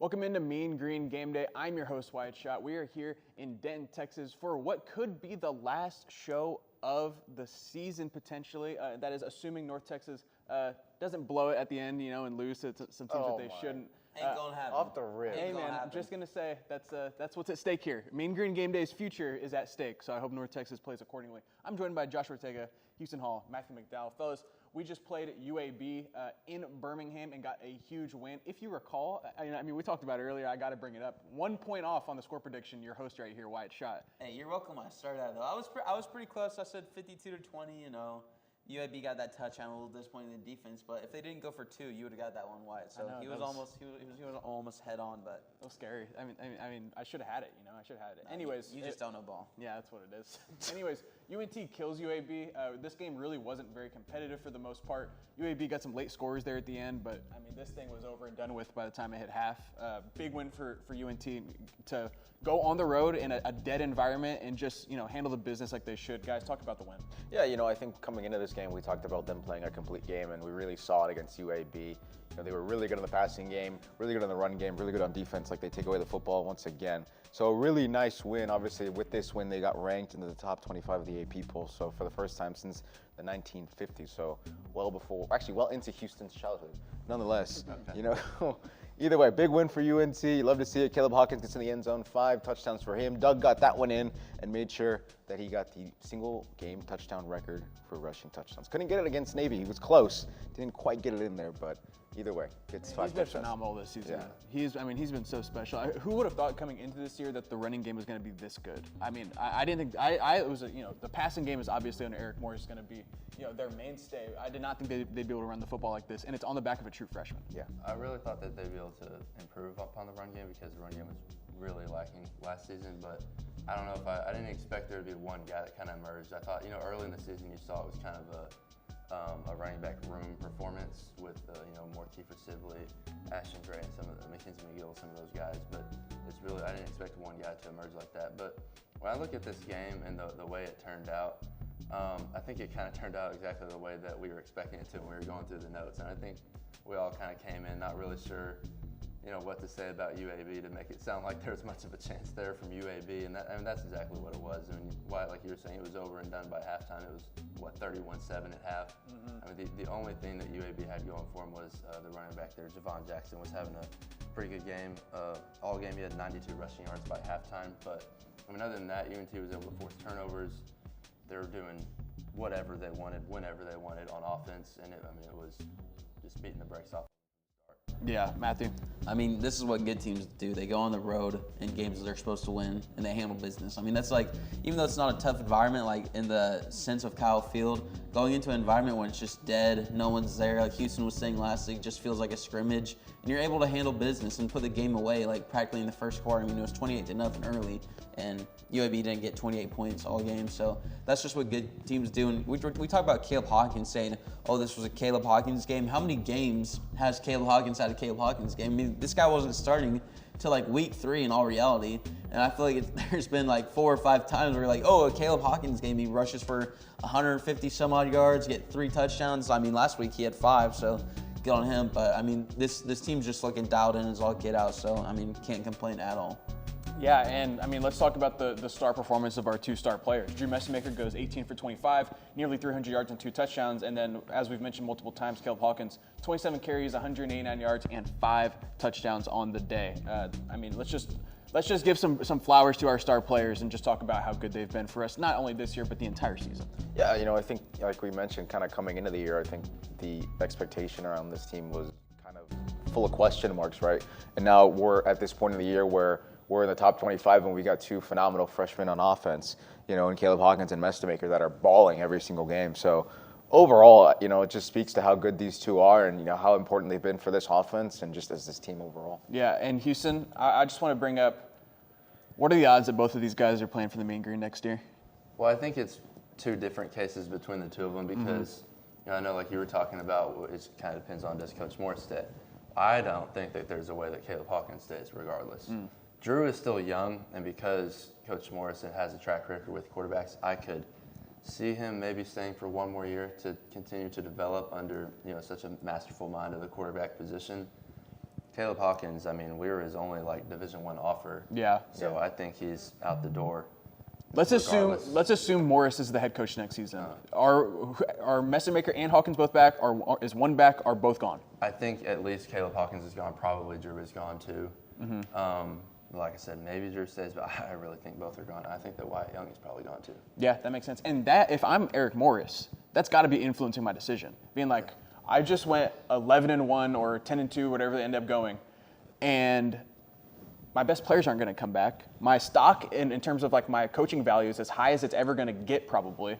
Welcome into Mean Green Game Day. I'm your host, Wyatt Schott. We are here in Denton, Texas for what could be the last show of the season, potentially. That is assuming North Texas doesn't blow it at the end, and lose to some teams that they shouldn't. Ain't gonna happen. Off the rip. Hey man, I'm just gonna say that's what's at stake here. Mean Green Game Day's future is at stake, so I hope North Texas plays accordingly. I'm joined by Josh Ortega, Houston Hall, Matthew McDowell. Fellas, we just played UAB in Birmingham and got a huge win. If you recall, I mean we talked about it earlier. I got to bring it up. 1 point off on the score prediction. Your host right here, Wyatt Schott. Hey, you're welcome. I started out though. I was pretty close. I said 52-20. UAB got that touchdown. A little disappointed in the defense, but if they didn't go for two, you would have got that one, Wyatt. So he was almost head on, but it was scary. I mean, I should have had it. I should have had it. Anyways, you just don't know ball. Yeah, that's what it is. Anyways, UNT kills UAB. This game really wasn't very competitive for the most part. UAB got some late scores there at the end, but I mean, this thing was over and done with by the time it hit half. Big win for UNT to go on the road in a dead environment and just handle the business like they should. Guys, talk about the win. Yeah, I think coming into this game, we talked about them playing a complete game, and we really saw it against UAB. They were really good in the passing game, really good in the run game, really good on defense. Like, they take away the football once again. So a really nice win. Obviously, with this win, they got ranked into the top 25 of the AP poll. So for the first time since the 1950s. So well into Houston's childhood. Nonetheless, either way, big win for UNT. You love to see it. Caleb Hawkins gets in the end zone, 5 touchdowns for him. Doug got that one in and made sure that he got the single game touchdown record for rushing touchdowns. Couldn't get it against Navy. He was close. Didn't quite get it in there, but either way, gets 5 touchdowns. He's been phenomenal this season. Yeah. He's been so special. Who would have thought coming into this year that the running game was going to be this good? I mean, I didn't think it was the passing game is obviously under Eric Morris is going to be their mainstay. I did not think they'd be able to run the football like this, and it's on the back of a true freshman. Yeah, I really thought that they'd be able to improve upon the run game because the run game was really lacking last season. But I don't know if I didn't expect there to be one guy that kind of emerged. I thought early in the season you saw it was kind of a running back room performance with more Kiefer Sibley, Ashton Gray, and some of the Mackenzie McGill, some of those guys. But it's really I didn't expect one guy to emerge like that. But when I look at this game and the way it turned out, I think it kind of turned out exactly the way that we were expecting it to when we were going through the notes. And I think we all kind of came in not really sure, what to say about UAB to make it sound like there was much of a chance there from UAB. And that's exactly what it was. I mean, like you were saying, it was over and done by halftime. It was, 31-7 at half. Mm-hmm. I mean, the only thing that UAB had going for him was the running back there. Javon Jackson was having a pretty good game. All game, he had 92 rushing yards by halftime. But, I mean, other than that, UNT was able to force turnovers. They were doing whatever they wanted, whenever they wanted on offense, and it was just beating the brakes off. Yeah, Matthew. I mean, this is what good teams do. They go on the road in games that they're supposed to win, and they handle business. I mean, that's like, even though it's not a tough environment, like in the sense of Kyle Field, going into an environment when it's just dead, no one's there, like Houston was saying last week, just feels like a scrimmage, and you're able to handle business and put the game away, like practically in the first quarter. I mean, it was 28-0 early, and UAB didn't get 28 points all game, so that's just what good teams do. And we talk about Caleb Hawkins saying, oh, this was a Caleb Hawkins game. How many games has Caleb Hawkins had a Caleb Hawkins game? I mean, this guy wasn't starting till like week 3 in all reality, and I feel like there's been like 4 or 5 times where you're like, oh, a Caleb Hawkins game, he rushes for 150 some odd yards, get 3 touchdowns. I mean, last week he had 5, so good on him. But I mean, this team's just looking dialed in as all get out, so I mean, can't complain at all. Yeah, and I mean, let's talk about the star performance of our 2 star players. Drew Messmaker goes 18 for 25, nearly 300 yards and 2 touchdowns. And then, as we've mentioned multiple times, Caleb Hawkins, 27 carries, 189 yards, and 5 touchdowns on the day. I mean, let's just give some flowers to our star players and just talk about how good they've been for us, not only this year, but the entire season. Yeah, I think, like we mentioned, kind of coming into the year, I think the expectation around this team was kind of full of question marks, right? And now we're at this point in the year where we're in the top 25 and we got 2 phenomenal freshmen on offense, and Caleb Hawkins and Mestamaker that are balling every single game. So overall, it just speaks to how good these 2 are and, how important they've been for this offense and just as this team overall. Yeah, and Houston, I just want to bring up, what are the odds that both of these guys are playing for the Mean Green next year? Well, I think it's 2 different cases between the 2 of them because, I know like you were talking about, it kind of depends on does Coach Morris stay. I don't think that there's a way that Caleb Hawkins stays regardless. Drew is still young, and because Coach Morrison has a track record with quarterbacks, I could see him maybe staying for 1 more year to continue to develop under such a masterful mind of the quarterback position. Caleb Hawkins, I mean, we were his only Division I offer. Yeah. So I think he's out the door. Let's assume Morris is the head coach next season. Are Messemaker and Hawkins both back? Is one back? Are both gone? I think at least Caleb Hawkins is gone. Probably Drew is gone too. Like I said, maybe Drew stays, but I really think both are gone. I think that Wyatt Young is probably gone too. Yeah, that makes sense. And that, if I'm Eric Morris, that's got to be influencing my decision. Being like, I just went 11-1 or 10-2, whatever they end up going, and my best players aren't going to come back. My stock in terms of my coaching value is as high as it's ever going to get probably.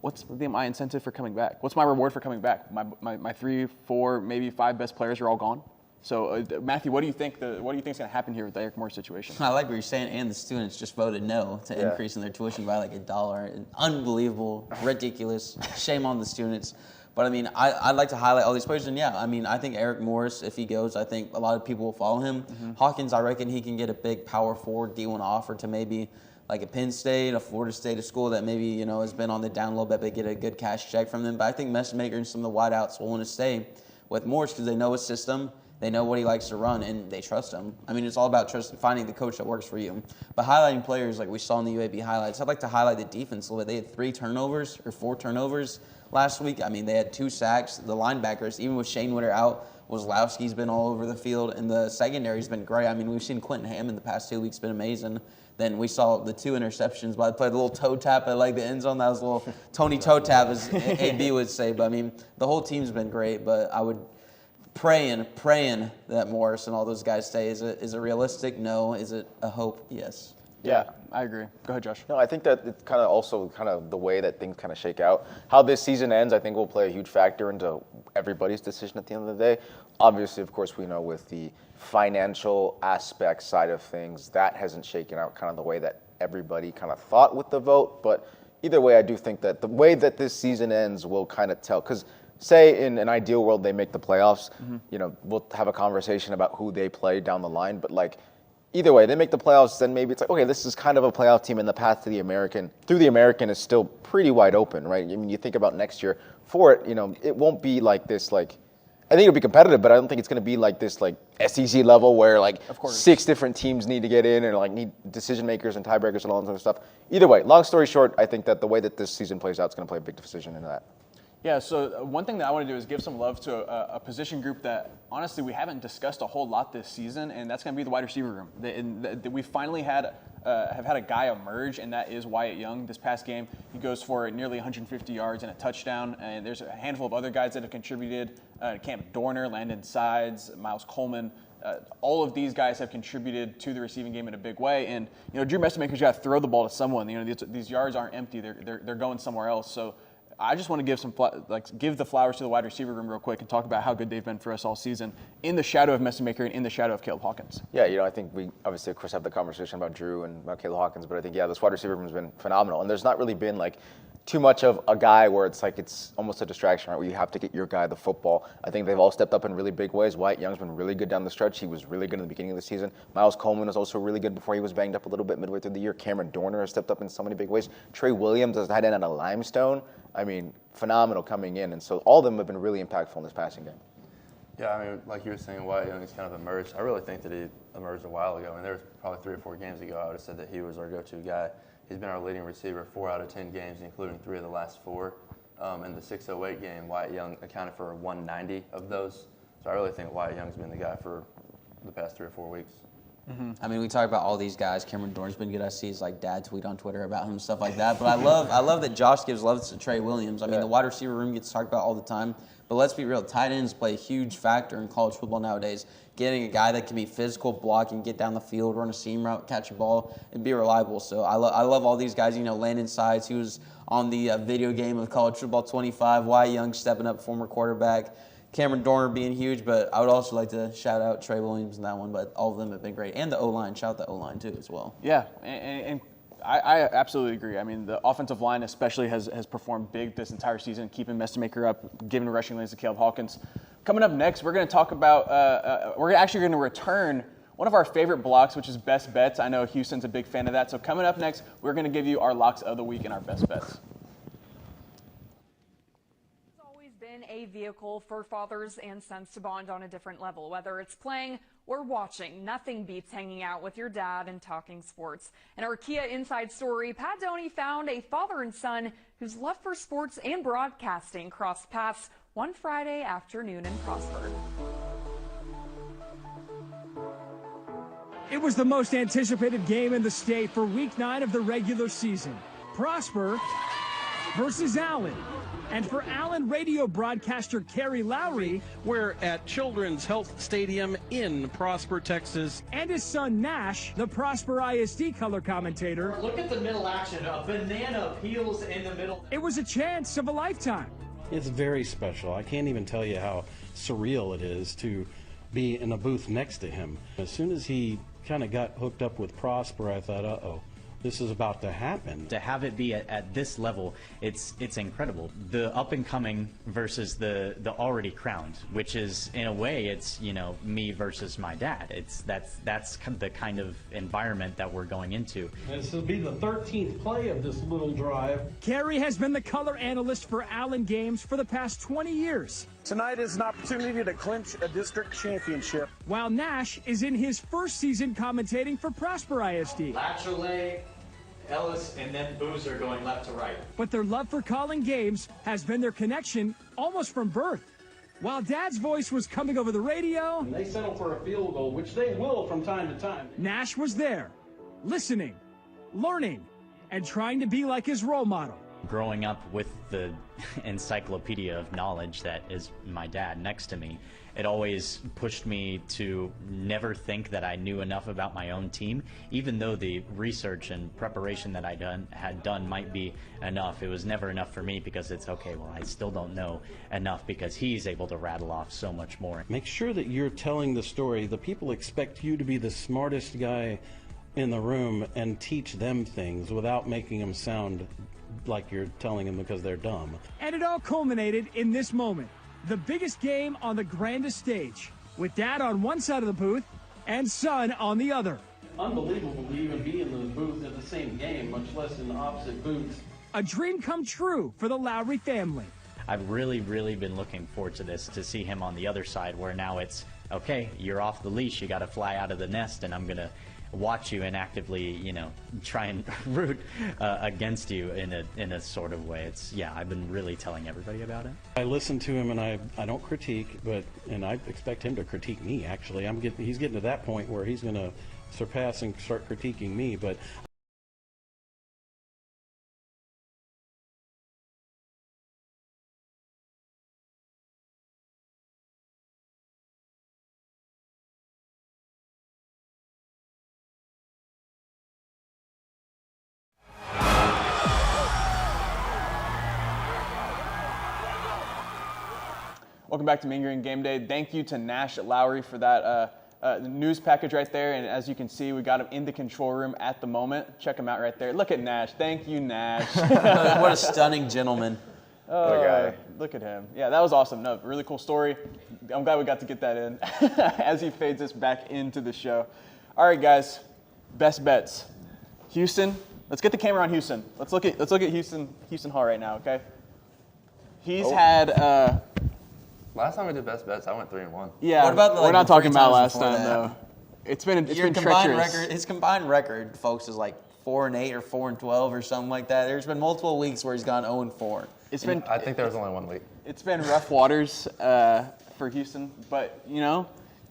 What's my incentive for coming back? What's my reward for coming back? My 3, 4, maybe 5 best players are all gone. So Matthew, what do you think is going to happen here with the Eric Morris situation? I like what you're saying, and the students just voted no to increasing their tuition by $1. Unbelievable, ridiculous. Shame on the students. But I mean, I'd like to highlight all these players, and yeah, I mean, I think Eric Morris, if he goes, I think a lot of people will follow him. Hawkins, I reckon he can get a big power forward D1 offer to maybe a Penn State, a Florida State, a school that maybe has been on the down low, but they get a good cash check from them. But I think Messemaker and some of the wideouts will want to stay with Morris because they know his system. They know what he likes to run, and they trust him. I mean, it's all about finding the coach that works for you. But highlighting players like we saw in the UAB highlights, I'd like to highlight the defense a little bit. They had 3 turnovers or 4 turnovers last week. I mean, they had 2 sacks. The linebackers, even with Shane Witter out, Wazlowski's been all over the field, and the secondary's been great. I mean, we've seen Quentin Hammond the past 2 weeks been amazing. Then we saw the 2 interceptions, but I played a little toe tap at the end zone. That was a little Tony toe tap, as AB would say. But I mean, the whole team's been great. But I would praying that Morris and all those guys stay. Is it realistic? No. Is it a hope? Yes. Yeah, I agree. Go ahead, Josh. No, I think that it's kind of also the way that things kind of shake out. How this season ends, I think, will play a huge factor into everybody's decision at the end of the day. Obviously, of course, we know with the financial aspect side of things, that hasn't shaken out kind of the way that everybody kind of thought with the vote. But either way, I do think that the way that this season ends will kind of tell. Because say in an ideal world they make the playoffs, we'll have a conversation about who they play down the line. But either way, they make the playoffs, then maybe it's okay, this is kind of a playoff team, and the path to the American, through the American, is still pretty wide open, right? I mean, you think about next year for it, it won't be like this, I think it'll be competitive, but I don't think it's going to be like this, SEC level where, of course, 6 different teams need to get in and, need decision makers and tiebreakers and all that other stuff. Either way, long story short, I think that the way that this season plays out is going to play a big decision in that. Yeah, so one thing that I want to do is give some love to a position group that, honestly, we haven't discussed a whole lot this season, and that's going to be the wide receiver room. We finally have had a guy emerge, and that is Wyatt Young. This past game, he goes for nearly 150 yards and a touchdown, and there's a handful of other guys that have contributed. Cam Dorner, Landon Sides, Miles Coleman. All of these guys have contributed to the receiving game in a big way, and Drew Messemaker's got to throw the ball to someone. These yards aren't empty; they're going somewhere else. So I just want to give the flowers to the wide receiver room real quick and talk about how good they've been for us all season in the shadow of Messemaker and in the shadow of Caleb Hawkins. Yeah, I think we obviously, of course, have the conversation about Drew and about Caleb Hawkins, but I think, this wide receiver room has been phenomenal. And there's not really been too much of a guy where it's almost a distraction, right? Where you have to get your guy the football. I think they've all stepped up in really big ways. Wyatt Young's been really good down the stretch. He was really good in the beginning of the season. Miles Coleman was also really good before he was banged up a little bit midway through the year. Cameron Dorner has stepped up in so many big ways. Trey Williams has had in at a Limestone. I mean, phenomenal coming in. And so all of them have been really impactful in this passing game. Yeah, I mean, like you were saying, Wyatt Young has kind of emerged. I really think that he emerged a while ago. I mean, there was probably 3 or 4 games ago I would have said that he was our go-to guy. He's been our leading receiver 4 out of 10 games, including 3 of the last 4. In the 608 game, Wyatt Young accounted for 190 of those. So I really think Wyatt Young's been the guy for the past 3 or 4 weeks. I mean, we talk about all these guys. Cameron Dorn's been good. I see his dad tweet on Twitter about him, stuff like that. But I love that Josh gives love to Trey Williams. I mean, the wide receiver room gets talked about all the time. But let's be real, tight ends play a huge factor in college football nowadays. Getting a guy that can be physical, block, and get down the field, run a seam route, catch a ball, and be reliable. So I love all these guys. Landon Sides, he was on the video game of College Football 25. Wyatt Young stepping up, former quarterback. Cameron Dorner being huge, but I would also like to shout out Trey Williams in that one, but all of them have been great. And the O-line, shout out the O-line too as well. Yeah, and I absolutely agree. I mean, the offensive line especially has performed big this entire season, keeping Messemaker up, giving rushing lanes to Caleb Hawkins. Coming up next, we're going to talk about, we're actually going to return one of our favorite blocks, which is Best Bets. I know Houston's a big fan of that. So coming up next, we're going to give you our locks of the week and our best bets. Always been a a vehicle for fathers and sons to bond on a different level. Whether it's playing or watching, nothing beats hanging out with your dad and talking sports. In our Kia Inside Story, Pat Doney found a father and son whose love for sports and broadcasting crossed paths one Friday afternoon in Prosper. It was the most anticipated game in the state for Week 9 of the regular season. Prosper versus Allen. And for Allen, radio broadcaster Kerry Lowry, we're at Children's Health Stadium in Prosper, Texas. And his son Nash, the Prosper ISD color commentator. Look at the middle action, a banana peels in the middle. It was a chance of a lifetime. It's very special. I can't even tell you how surreal it is to be in a booth next to him. As soon as he kind of got hooked up with Prosper, I thought, uh-oh, this is about to happen. To have it be at this level, it's incredible. The up and coming versus the already crowned, which is in a way it's me versus my dad. That's the kind of environment that we're going into. This will be the 13th play of this little drive. Kerry has been the color analyst for Allen games for the past 20 years. Tonight is an opportunity to clinch a district championship. While Nash is in his first season commentating for Prosper ISD. Latchley, Ellis, and then Boozer going left to right. But their love for calling games has been their connection almost from birth. While Dad's voice was coming over the radio, And they settle for a field goal, which they will from time to time. Nash was there, listening, learning, and trying to be like his role model. Growing up with the encyclopedia of knowledge that is my dad next to me, it always pushed me to never think that I knew enough about my own team. Even though the research and preparation that I had done might be enough, it was never enough for me because it's okay, well, I still don't know enough because he's able to rattle off so much more. Make sure that you're telling the story. The people expect you to be the smartest guy in the room and teach them things without making them sound like you're telling them because they're dumb. And it all culminated in this moment. The biggest game on the grandest stage, with Dad on one side of the booth and son on the other. Unbelievable to even be in the booth at the same game, much less in the opposite booths. A dream come true for the Lowry family. I've really been looking forward to this, to see him on the other side where now it's, okay, you're off the leash, you got to fly out of the nest, and I'm going to watch you and actively, try and root against you in a sort of way. I've been really telling everybody about it. I listen to him and I don't critique, and I expect him to critique me, actually. He's getting to that point where he's going to surpass and start critiquing me, but Welcome back to Mean Green Game Day. Thank you to Nash Lowry for that news package right there. And as you can see, we got him in the control room at the moment. Check him out right there. Look at Nash. Thank you, Nash. What a stunning gentleman. Look at him. Yeah, that was awesome. No, really cool story. I'm glad we got to get that in as he fades us back into the show. All right, guys, best bets. Houston. Let's get the camera on Houston. Let's look at Houston Hall right now. Okay. He's had. Last time we did best bets, I went 3-1. Yeah, what about, we're not talking about last before time that? though. It's been Your combined treacherous. record, his combined record, folks, is like 4-8 or 4-12 or something like that. There's been multiple weeks where he's gone 0-4. I think there was only 1 week. It's been rough waters for Houston, but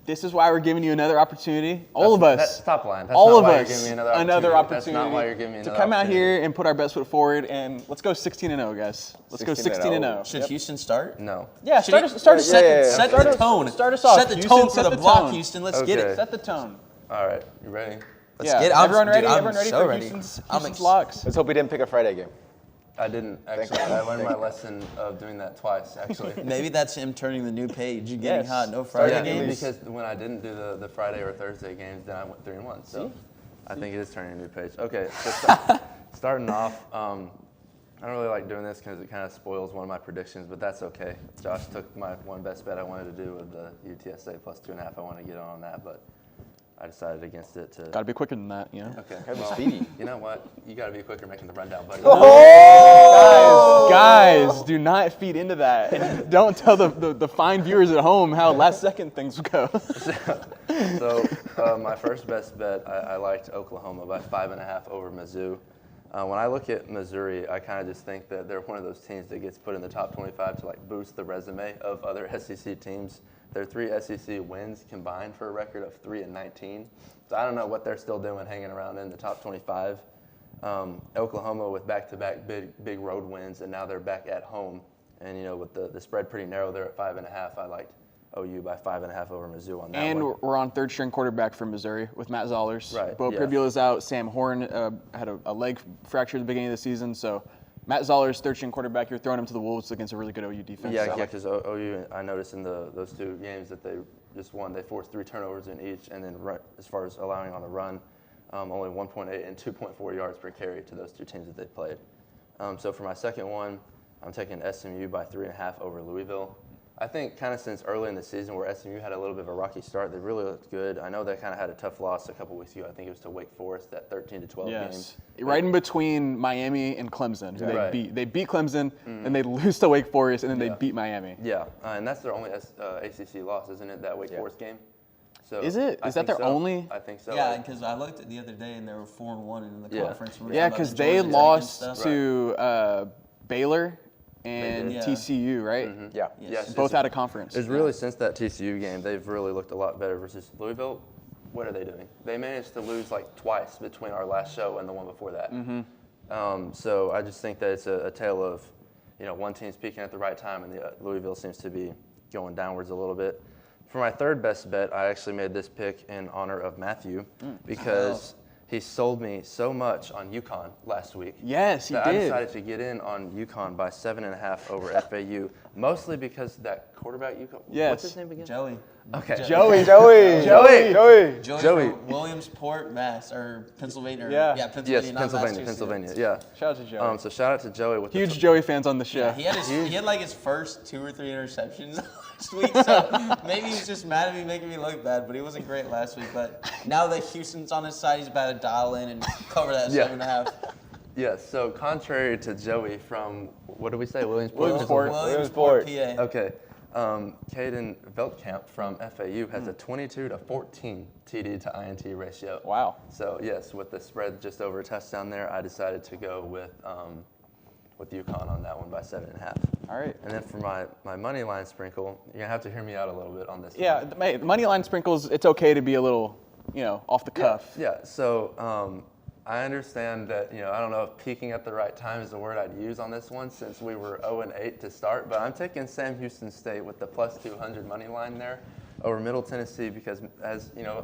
this is why we're giving you another opportunity. All of us. Stop lying. That's all not of why us. You're giving me another opportunity. That's not why you're giving me another to come out opportunity. here and put our best foot forward, and let's go 16-0, guys. Let's go 16-0. Should Houston start? No. Yeah, start us Set the tone. Start us off. Set the Houston, tone for set the the block, tone. Houston. Let's get it. Set the tone. All right, you ready? Let's get it. Everyone ready? I'm Everyone ready so for ready. Houston's locks? Let's hope we didn't pick a Friday game. I didn't actually. I learned my lesson of doing that twice, actually. Maybe that's him turning the new page. You're getting Yes. hot. No Friday Yeah, games. because when I didn't do the Friday or Thursday games, then I went 3-1. So I think it is turning a new page. Okay, so starting off, I don't really like doing this because it kind of spoils one of my predictions, but that's okay. Josh took my one best bet I wanted to do with the UTSA plus 2.5. I want to get on that, but I decided against it to. Got to be quicker than that, Okay. Gotta be speedy. You know what? You got to be quicker making the rundown, buddy. Guys, do not feed into that, and don't tell the fine viewers at home how last second things go. So my first best bet, I liked Oklahoma by 5.5 over Mizzou. When I look at Missouri, I kind of just think that they're one of those teams that gets put in the top 25 to like boost the resume of other SEC teams. Their 3 SEC wins combined for a record of 3-19. So I don't know what they're still doing hanging around in the top 25. Oklahoma with back-to-back big road wins, and now they're back at home. And with the spread pretty narrow, they're at 5.5. I liked OU by 5.5 over Mizzou on that one. And we're on third-string quarterback from Missouri with Matt Zollers. Right, Bo yeah. Pribula's out. Sam Horn had a leg fracture at the beginning of the season. So Matt Zollers, third-string quarterback. You're throwing him to the Wolves against a really good OU defense. Yeah, because OU, I noticed in those 2 games that they just won, they forced 3 turnovers in each, and then as far as allowing on the run, only 1.8 and 2.4 yards per carry to those 2 teams that they played. So for my second one, I'm taking SMU by 3.5 over Louisville. I think kind of since early in the season where SMU had a little bit of a rocky start, they really looked good. I know they kind of had a tough loss a couple weeks ago. I think it was to Wake Forest, that 13-12 game. Right in between Miami and Clemson, who Right. they beat. They beat Clemson, and they lose to Wake Forest, and then they beat Miami. Yeah, and that's their only ACC loss, isn't it, that Wake Forest game? So Is it? Is that their only? I think so. Yeah, because I looked at the other day and they were 4-1 in the conference. We were Yeah, talking about because the they Georgia Tech and lost stuff. to Baylor and did. Yeah. TCU, right? Yeah. Yes, Both it's- out of conference. It's really since that TCU game, they've really looked a lot better versus Louisville. What are they doing? They managed to lose like twice between our last show and the one before that. So I just think that it's a tale of, one team's peaking at the right time, and Louisville seems to be going downwards a little bit. For my third best bet, I actually made this pick in honor of Matthew because he sold me so much on UConn last week. Yes, he that did. I decided to get in on UConn by 7.5 over FAU, mostly because that quarterback UConn. Yes. What's his name again? Joey. Okay. Joey. Joey Joey. from Williamsport, Mass, or Pennsylvania. Yeah. Pennsylvania. Yes, not Pennsylvania. Massachusetts. Pennsylvania. Yeah. Shout out to Joey. So shout out to Joey with Huge Joey fans on the show. Yeah, he had like his first 2 or 3 interceptions last week, so maybe he's just mad at me making me look bad, but he wasn't great last week. But now that Houston's on his side, he's about to dial in and cover that 7.5. Yes. So contrary to Joey from what did we say? Williamsport. Williamsport, PA. Okay. Caden Veldkamp from FAU has a 22-14 TD to INT ratio. Wow. So yes, with the spread just over a touchdown there, I decided to go with UConn on that one by 7.5. All right. And then for my money line sprinkle, you're gonna have to hear me out a little bit on this. Yeah, one. the money line sprinkles, it's okay to be a little, off the cuff. Yeah. So I understand that, I don't know if peaking at the right time is the word I'd use on this one since we were 0-8 to start, but I'm taking Sam Houston State with the plus 200 money line there over Middle Tennessee because,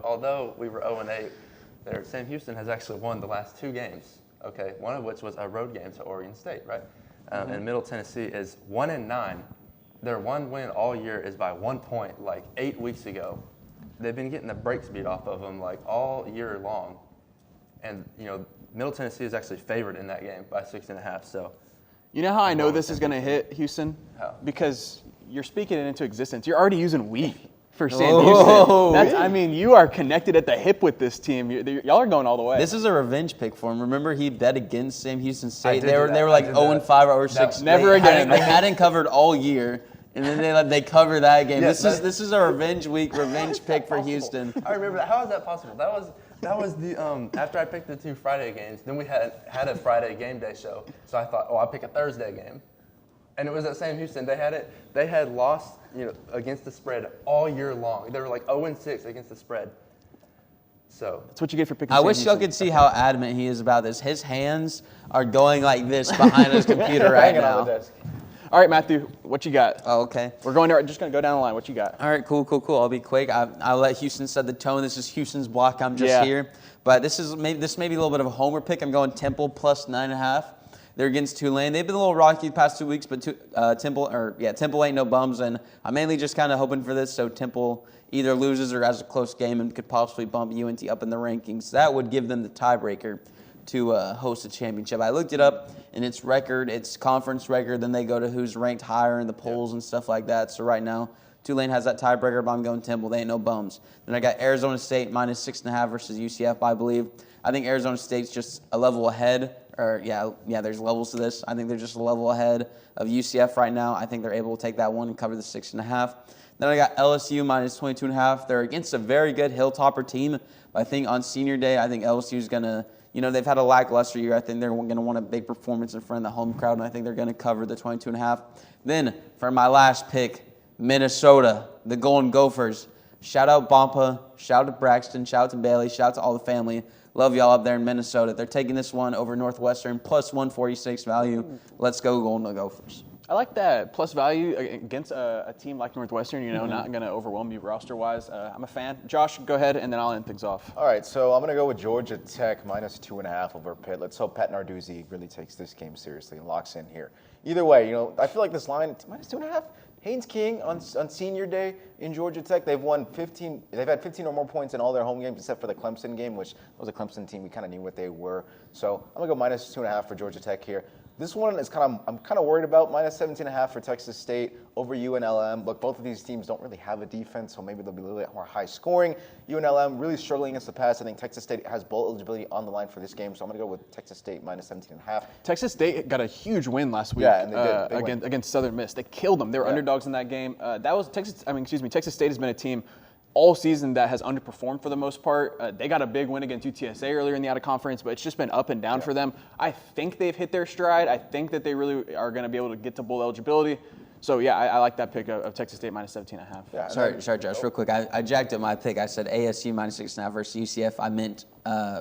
although we were 0-8, Sam Houston has actually won the last 2 games, okay, one of which was a road game to Oregon State, right? And Middle Tennessee is 1-9. Their one win all year is by 1 point, like 8 weeks ago. They've been getting the brakes beat off of them like all year long. And, Middle Tennessee is actually favored in that game by 6.5. So, You know how I know this is going to hit Houston? How? Because you're speaking it into existence. You're already using we for Sam Houston. You are connected at the hip with this team. Y'all are going all the way. This is a revenge pick for him. Remember, he bet against Sam Houston State. did They do were that. like I did 0-5 that. or 6. Never again. They hadn't covered all year, and then they cover that game. Yeah, this is a revenge week, revenge pick for Houston. I remember that. How is that possible? That was the after I picked the 2 Friday games. Then we had a Friday game day show. So I thought, I'll pick a Thursday game, and it was at Sam Houston. They had lost against the spread all year long. They were like 0-6 against the spread. So That's what you get for picking I Sam wish y'all Houston. could see how adamant he is about this. His hands are going like this behind his computer right Hanging on now. the desk. All right, Matthew, what you got? Oh, okay. We're just going to go down the line. What you got? All right, cool. I'll be quick. I'll let Houston set the tone. This is Houston's block. I'm just here. But this may be a little bit of a homer pick. I'm going Temple plus 9.5. They're against Tulane. They've been a little rocky the past 2 weeks, but Temple ain't no bums, and I'm mainly just kind of hoping for this. So Temple either loses or has a close game and could possibly bump UNT up in the rankings. That would give them the tiebreaker to host a championship. I looked it up, and its conference record. Then they go to who's ranked higher in the polls and stuff like that. So right now, Tulane has that tiebreaker, but I'm going Temple. They ain't no bums. Then I got Arizona State minus 6.5 versus UCF, I believe. I think Arizona State's just a level ahead. There's levels to this. I think they're just a level ahead of UCF right now. I think they're able to take that one and cover the 6.5. Then I got LSU minus 22.5. They're against a very good Hilltopper team. But I think on senior day, I think LSU is going to, they've had a lackluster year. I think they're going to want a big performance in front of the home crowd, and I think they're going to cover the 22.5. Then for my last pick, Minnesota, the Golden Gophers. Shout out Bompa, shout out to Braxton, shout out to Bailey, shout out to all the family. Love y'all up there in Minnesota. They're taking this one over Northwestern, plus 146 value. Let's go Golden Gophers. I like that plus value against a team like Northwestern, not going to overwhelm you roster-wise. I'm a fan. Josh, go ahead, and then I'll end things off. All right, so I'm going to go with Georgia Tech minus 2.5 over Pitt. Let's hope Pat Narduzzi really takes this game seriously and locks in here. Either way, I feel like this line, minus 2.5, Haynes King on senior day in Georgia Tech, they've had 15 or more points in all their home games except for the Clemson game, which was a Clemson team. We kind of knew what they were. So I'm going to go minus 2.5 for Georgia Tech here. This one is I'm kind of worried about minus 17.5 for Texas State over UNLM. Look, both of these teams don't really have a defense, so maybe they'll be a little bit more high scoring. UNLM really struggling against the pass. I think Texas State has bowl eligibility on the line for this game, so I'm going to go with Texas State minus 17.5. Texas State got a huge win last week and they did. Against Southern Miss. They killed them. They were underdogs in that game. Texas State has been a team all season that has underperformed for the most part. They got a big win against UTSA earlier in the out-of-conference, but it's just been up and down for them. I think they've hit their stride. I think that they really are going to be able to get to bowl eligibility. So, I like that pick of Texas State minus 17.5. Yeah, sorry, Josh, real quick. I jacked up my pick. I said ASU minus 6.5 versus UCF. I meant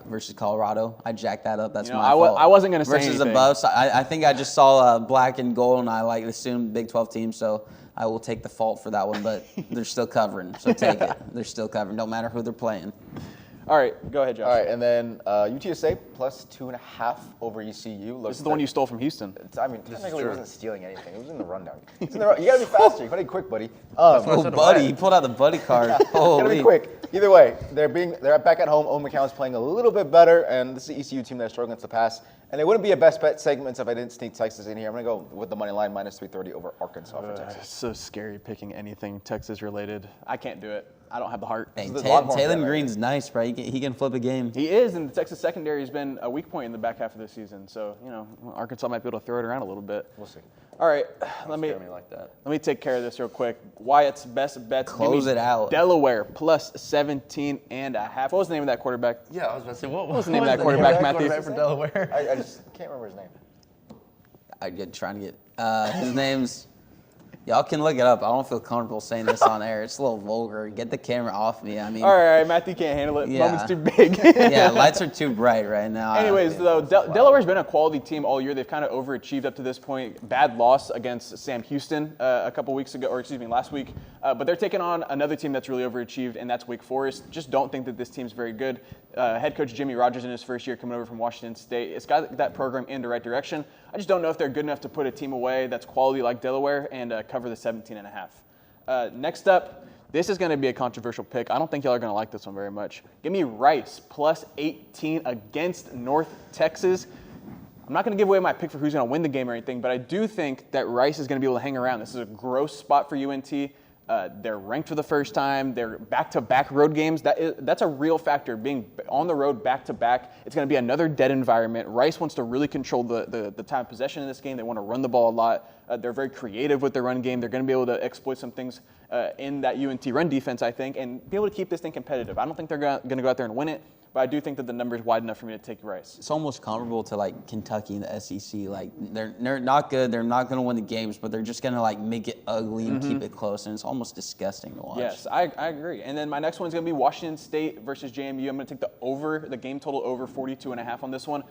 versus Colorado. I jacked that up. That's my fault. I wasn't going to say versus anything. above. So I think I just saw black and gold, and I assumed Big 12 team, so I will take the fault for that one, but they're still covering, so take it. They're still covering. Don't matter who they're playing. All right, go ahead, Josh. All right, and then UTSA plus 2.5 over ECU. Look, this is the one you stole from Houston. Technically, it wasn't stealing anything. It was in the rundown. You got to be faster. You got to be quick, buddy. Buddy, he pulled out the buddy card. You got to be quick. Either way, they're back at home. Owen McCown's playing a little bit better, and this is the ECU team that's struggling against the pass. And it wouldn't be a best bet segments if I didn't sneak Texas in here. I'm going to go with the money line minus 330 over Arkansas for Texas. It's so scary picking anything Texas related. I can't do it. I don't have the heart. Hey, Taylor Green's nice, bro. He can flip a game. He is, and the Texas secondary has been a weak point in the back half of this season. So, Arkansas might be able to throw it around a little bit. We'll see. All right, let me take care of this real quick. Wyatt's best bets. Close it out. Delaware plus 17.5. What was the name of that quarterback? Yeah, I was about to say, what was the name of that quarterback, Matthew? For Delaware? I just can't remember his name. I'm trying to get his name's. Y'all can look it up. I don't feel comfortable saying this on air. It's a little vulgar. Get the camera off me. I mean. All right, Matthew can't handle it. Yeah. Moment's too big. Yeah, lights are too bright right now. Anyways, though, Delaware's been a quality team all year. They've kind of overachieved up to this point. Bad loss against Sam Houston last week. But they're taking on another team that's really overachieved, and that's Wake Forest. Just don't think that this team's very good. Head coach Jimmy Rogers in his first year coming over from Washington State. It's got that program in the right direction. I just don't know if they're good enough to put a team away that's quality like Delaware and cover the 17.5. Next up, this is going to be a controversial pick. I don't think y'all are going to like this one very much. Give me Rice plus 18 against North Texas. I'm not going to give away my pick for who's going to win the game or anything, but I do think that Rice is going to be able to hang around. This is a gross spot for UNT. They're ranked for the first time. They're back-to-back road games. That's a real factor, being on the road back-to-back. It's going to be another dead environment. Rice wants to really control the time of possession in this game. They want to run the ball a lot. They're very creative with their run game. They're going to be able to exploit some things in that UNT run defense, I think, and be able to keep this thing competitive. I don't think they're going to go out there and win it, but I do think that the number is wide enough for me to take Rice. It's almost comparable to like Kentucky and the SEC. Like they're not good. They're not going to win the games, but they're just going to like make it ugly and keep it close. And it's almost disgusting to watch. Yes, I agree. And then my next one's going to be Washington State versus JMU. I'm going to take the game total over 42.5 on this one.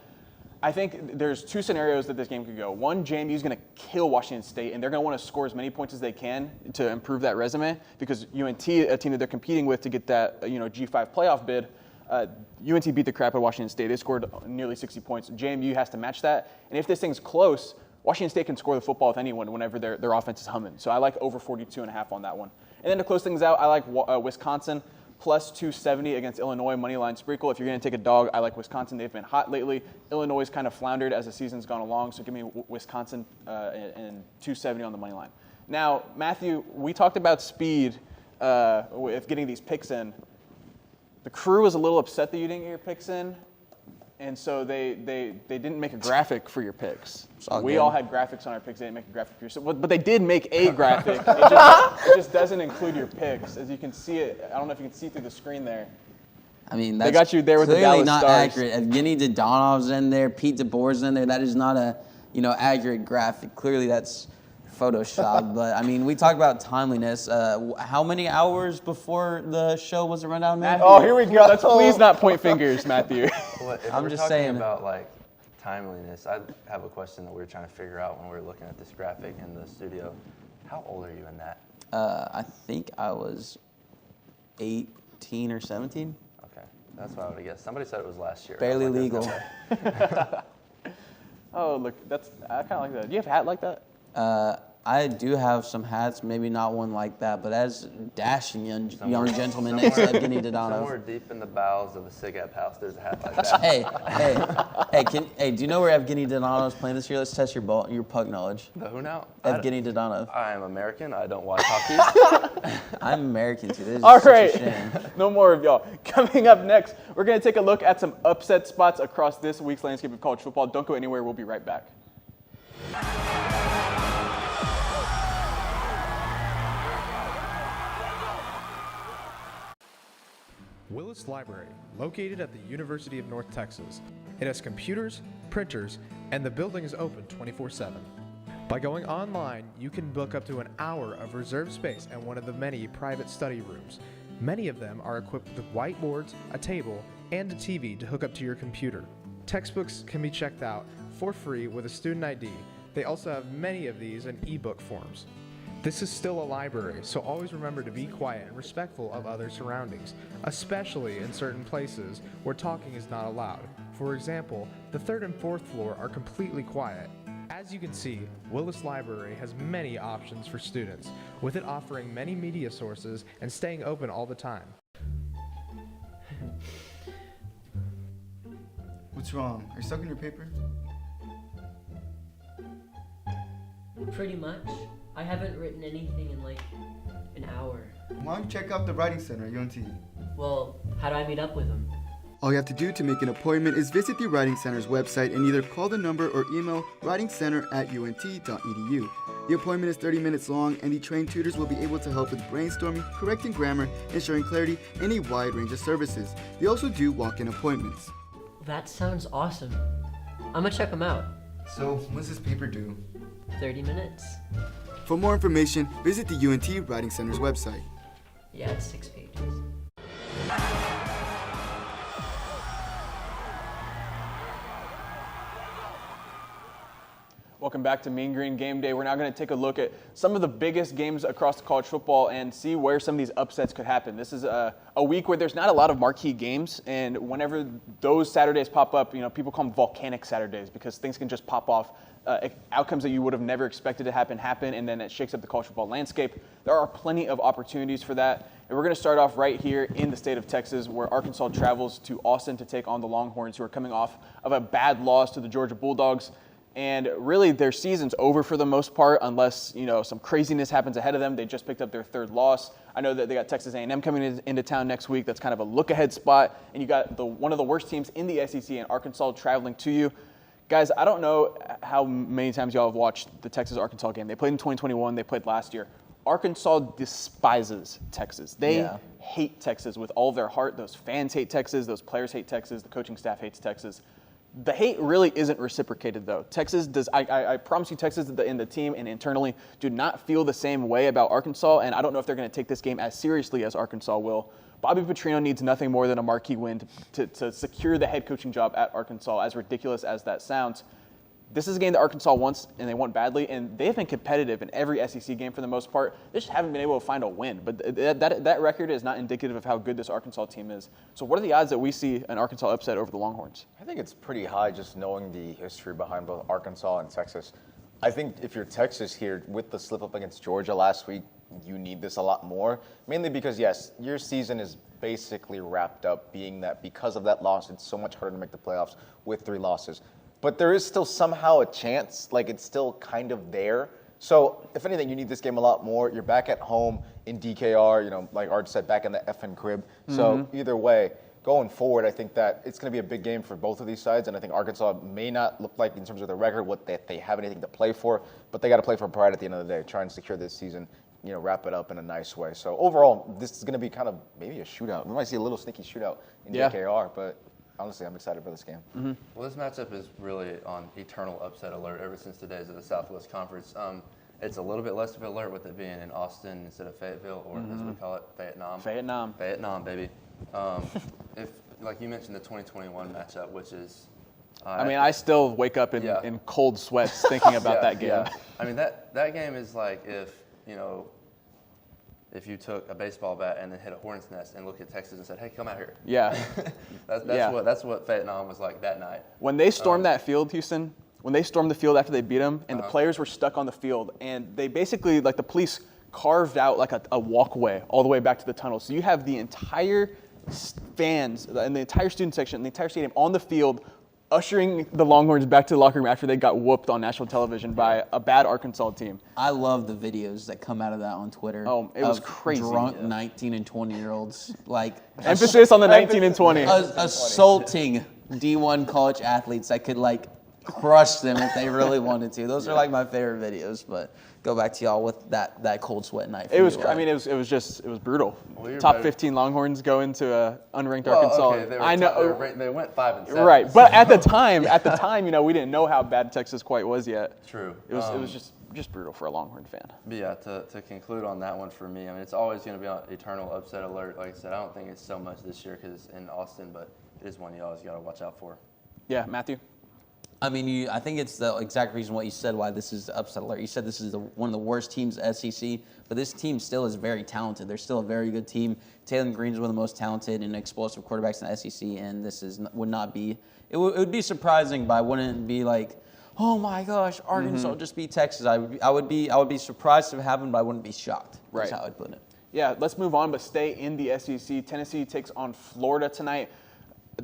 I think there's two scenarios that this game could go. One, JMU is going to kill Washington State, and they're going to want to score as many points as they can to improve that resume, because UNT, a team that they're competing with to get that G5 playoff bid. UNT beat the crap out of Washington State. They scored nearly 60 points. JMU has to match that. And if this thing's close, Washington State can score the football with anyone whenever their offense is humming. So I like over 42.5 on that one. And then to close things out, I like Wisconsin plus 270 against Illinois, moneyline sprinkle. If you're going to take a dog, I like Wisconsin. They've been hot lately. Illinois has kind of floundered as the season's gone along, so give me Wisconsin and 270 on the money line. Now, Matthew, we talked about speed with getting these picks in. The crew was a little upset that you didn't get your picks in, and so they didn't make a graphic for your picks. We all had graphics on our picks. They didn't make a graphic for yourself, but they did make a graphic. It just doesn't include your picks. As you can see it, I don't know if you can see through the screen there. I mean, they got you there with the clearly Dallas not Stars. accurate. Evgeny Dodonov's in there, Pete DeBoer's in there. That is not a accurate graphic. Clearly, that's Photoshop. But I mean, we talked about timeliness. How many hours before the show was it run down, Matthew? Oh, here we go. Let's please not point fingers, Matthew. Well, if I'm we're just talking saying about like timeliness, I have a question that we were trying to figure out when we were looking at this graphic in the studio. How old are you in that? I think I was 18 or 17. Okay, that's what I would have guessed. Somebody said it was last year. Barely I was like, legal. "There's no way." Oh, look, I kind of like that. Do you have a hat like that? I do have some hats, maybe not one like that, but as dashing young gentleman next to Evgeny Dodonov. Somewhere deep in the bowels of the SIGAP house, there's a hat like that. Hey, do you know where Evgeny Dodonov's playing this year? Let's test your puck knowledge. The who now? Evgeny Dodonov. I am American. I don't watch hockey. I'm American too. This is All such right, a shame. no more of y'all. Coming up next, we're going to take a look at some upset spots across this week's landscape of college football. Don't go anywhere. We'll be right back. Willis Library, located at the University of North Texas. It has computers, printers, and the building is open 24/7. By going online, you can book up to an hour of reserved space and one of the many private study rooms. Many of them are equipped with whiteboards, a table, and a TV to hook up to your computer. Textbooks can be checked out for free with a student ID. They also have many of these in ebook forms. This is still a library, so always remember to be quiet and respectful of other surroundings, especially in certain places where talking is not allowed. For example, the 3rd and 4th floor are completely quiet. As you can see, Willis Library has many options for students, with it offering many media sources and staying open all the time. What's wrong? Are you stuck in your paper? Pretty much. I haven't written anything in like an hour. Why don't you check out the Writing Center at UNT? Well, how do I meet up with them? All you have to do to make an appointment is visit the Writing Center's website and either call the number or email writingcenter@unt.edu. The appointment is 30 minutes long, and the trained tutors will be able to help with brainstorming, correcting grammar, ensuring clarity, and a wide range of services. They also do walk-in appointments. That sounds awesome. I'm gonna check them out. So, when's this paper due? 30 minutes. For more information, visit the UNT Writing Center's website. Yeah, it's 6 pages. Welcome back to Mean Green Game Day. We're now going to take a look at some of the biggest games across college football and see where some of these upsets could happen. This is a week where there's not a lot of marquee games, and whenever those Saturdays pop up, people call them volcanic Saturdays because things can just pop off. Outcomes that you would have never expected to happen, and then it shakes up the college football landscape. There are plenty of opportunities for that. And we're going to start off right here in the state of Texas, where Arkansas travels to Austin to take on the Longhorns, who are coming off of a bad loss to the Georgia Bulldogs. And really, their season's over for the most part, unless some craziness happens ahead of them. They just picked up their 3rd loss. I know that they got Texas A&M coming into town next week. That's kind of a look-ahead spot. And you got one of the worst teams in the SEC in Arkansas traveling to you. Guys, I don't know how many times y'all have watched the Texas-Arkansas game. They played in 2021. They played last year. Arkansas despises Texas. They hate Texas with all their heart. Those fans hate Texas. Those players hate Texas. The coaching staff hates Texas. The hate really isn't reciprocated, though. Texas does. I promise you, Texas in the team and internally do not feel the same way about Arkansas, and I don't know if they're going to take this game as seriously as Arkansas will. Bobby Petrino needs nothing more than a marquee win to secure the head coaching job at Arkansas, as ridiculous as that sounds. This is a game that Arkansas wants, and they want badly, and they've been competitive in every SEC game for the most part. They just haven't been able to find a win, but that record is not indicative of how good this Arkansas team is. So what are the odds that we see an Arkansas upset over the Longhorns? I think it's pretty high just knowing the history behind both Arkansas and Texas. I think if you're Texas here with the slip up against Georgia last week, you need this a lot more, mainly because, yes, your season is basically wrapped up, being that because of that loss, it's so much harder to make the playoffs with 3 losses. But there is still somehow a chance, like it's still kind of there. So if anything, you need this game a lot more. You're back at home in DKR, you know, like Art said, back in the FN crib. So either way, going forward, I think that it's going to be a big game for both of these sides, and I think Arkansas may not look like, in terms of their record, what they have anything to play for, but they got to play for pride at the end of the day, try and secure this season, you know, wrap it up in a nice way. So overall, this is going to be kind of maybe a shootout. We might see a little sneaky shootout in DKR, but honestly, I'm excited for this game. Well, this matchup is really on eternal upset alert ever since the days of the Southwest Conference. It's a little bit less of an alert with it being in Austin instead of Fayetteville, or as we call it, Fayetteville. Fayetteville, baby. If, like you mentioned, the 2021 matchup, which is... I mean, I still wake up in cold sweats thinking about that game. Yeah. I mean, that game is like if you took a baseball bat and then hit a hornet's nest and looked at Texas and said, "Hey, come out here." Yeah. That's what Fayetteville was like that night. When they stormed that field, Houston, when they stormed the field after they beat them, and the players were stuck on the field, and they basically, like, the police carved out like a walkway all the way back to the tunnel. So you have the entire fans and the entire student section, the entire stadium on the field, ushering the Longhorns back to the locker room after they got whooped on national television by a bad Arkansas team. I love the videos that come out of that on Twitter. Oh, it was crazy. Drunk 19 and 20-year-olds, like emphasis on the 19 and 20, assaulting D1 college athletes that could like crush them if they really wanted to. Those are like my favorite videos. But go back to y'all with that cold sweat night. It was. I mean, it was brutal. Well, Top 15 Longhorns go into unranked Arkansas. Okay, I know they went 5 and 7. Right, but at the time, you know, we didn't know how bad Texas quite was yet. True. It was just brutal for a Longhorn fan. But yeah, to conclude on that one for me, I mean, it's always going to be on eternal upset alert. Like I said, I don't think it's so much this year because it's in Austin, but it is one you always got to watch out for. Yeah, Matthew. I mean, I think it's the exact reason what you said why this is the upset alert. You said this is one of the worst teams in the SEC, but this team still is very talented. They're still a very good team. Taylor Green's one of the most talented and explosive quarterbacks in the SEC, and this would not be. It would be surprising, but I wouldn't be like, oh my gosh, Arkansas just beat Texas. I would be surprised if it happened, but I wouldn't be shocked. That's how I'd put it. Yeah, let's move on, but stay in the SEC. Tennessee takes on Florida tonight.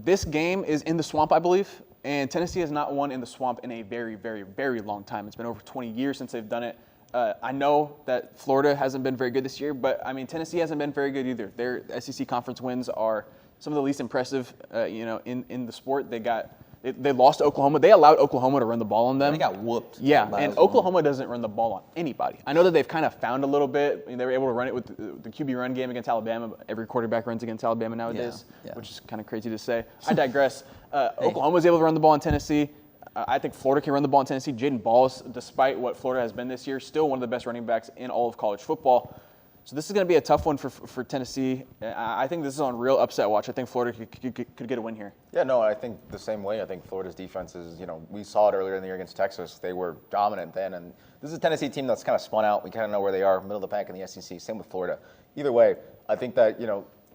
This game is in the Swamp, I believe. And Tennessee has not won in the Swamp in a very, very, very long time. It's been over 20 years since they've done it. I know that Florida hasn't been very good this year, but I mean, Tennessee hasn't been very good either. Their SEC conference wins are some of the least impressive, in the sport. They lost to Oklahoma. They allowed Oklahoma to run the ball on them. They got whooped. Yeah, and Oklahoma doesn't run the ball on anybody. I know that they've kind of found a little bit. I mean, they were able to run it with the QB run game against Alabama. Every quarterback runs against Alabama nowadays, which is kind of crazy to say. I digress. Oklahoma was able to run the ball in Tennessee. I think Florida can run the ball in Tennessee. Jaden Balls, despite what Florida has been this year, still one of the best running backs in all of college football. So this is going to be a tough one for Tennessee. I think this is on real upset watch. I think Florida could get a win here. Yeah, no, I think the same way. I think Florida's defense is, we saw it earlier in the year against Texas. They were dominant then, and this is a Tennessee team that's kind of spun out. We kind of know where they are, middle of the pack in the SEC. Same with Florida. Either way, I think that,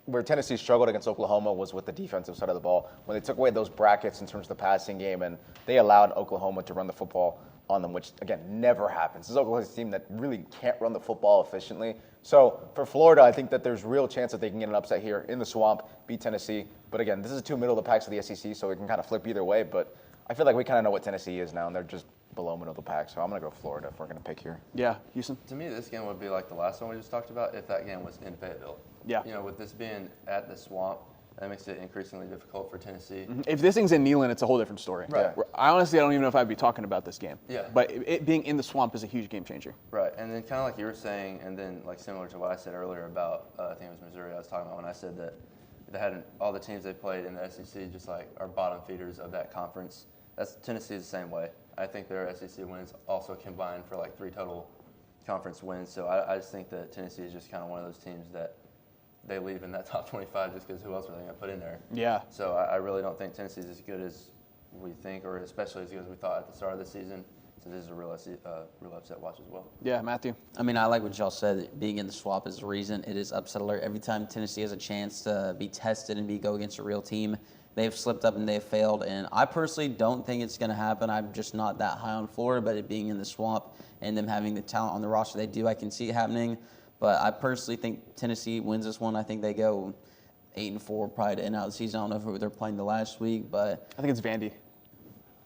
where Tennessee struggled against Oklahoma was with the defensive side of the ball. When they took away those brackets in terms of the passing game, and they allowed Oklahoma to run the football on them, which, again, never happens. This is Oklahoma's team that really can't run the football efficiently. So for Florida, I think that there's real chance that they can get an upset here in the Swamp, beat Tennessee. But again, this is two middle of the packs of the SEC, so it can kind of flip either way. But I feel like we kind of know what Tennessee is now, and they're just below middle of the pack. So I'm going to go Florida if we're going to pick here. Yeah, Houston? To me, this game would be like the last one we just talked about if that game was in Fayetteville. Yeah. With this being at the Swamp, that makes it increasingly difficult for Tennessee. If this thing's in Neyland, it's a whole different story. Right. I honestly don't even know if I'd be talking about this game. Yeah. But it being in the Swamp is a huge game changer. Right, and then kind of like you were saying, and then like similar to what I said earlier about, I think it was Missouri I was talking about when I said that they hadn't, all the teams they played in the SEC just like are bottom feeders of that conference. Tennessee is the same way. I think their SEC wins also combined for like 3 total conference wins. So I just think that Tennessee is just kind of one of those teams that they leave in that top 25 just because who else are they going to put in there? Yeah. So I really don't think Tennessee's as good as we think, or especially as good as we thought at the start of the season. So this is a real upset watch as well. Yeah, Matthew? I mean, I like what y'all said. Being in the Swamp is the reason. It is upset alert. Every time Tennessee has a chance to be tested and go against a real team, they've slipped up and they've failed. And I personally don't think it's going to happen. I'm just not that high on Florida, but it being in the Swamp and them having the talent on the roster they do, I can see it happening. But I personally think Tennessee wins this one. I think they go 8-4 probably to end out the season. I don't know if they're playing the last week, but I think it's Vandy.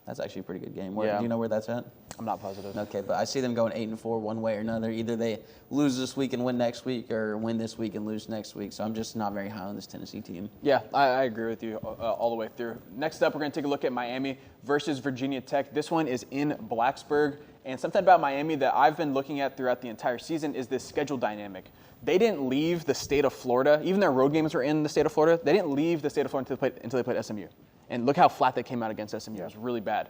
That's actually a pretty good game. Yeah. Do you know where that's at? I'm not positive. Okay, but I see them going 8-4 one way or another. Either they lose this week and win next week, or win this week and lose next week. So I'm just not very high on this Tennessee team. Yeah, I agree with you all the way through. Next up, we're going to take a look at Miami versus Virginia Tech. This one is in Blacksburg. And something about Miami that I've been looking at throughout the entire season is this schedule dynamic. They didn't leave the state of Florida. Even their road games were in the state of Florida. They didn't leave the state of Florida until they played SMU. And look how flat they came out against SMU. It was really bad.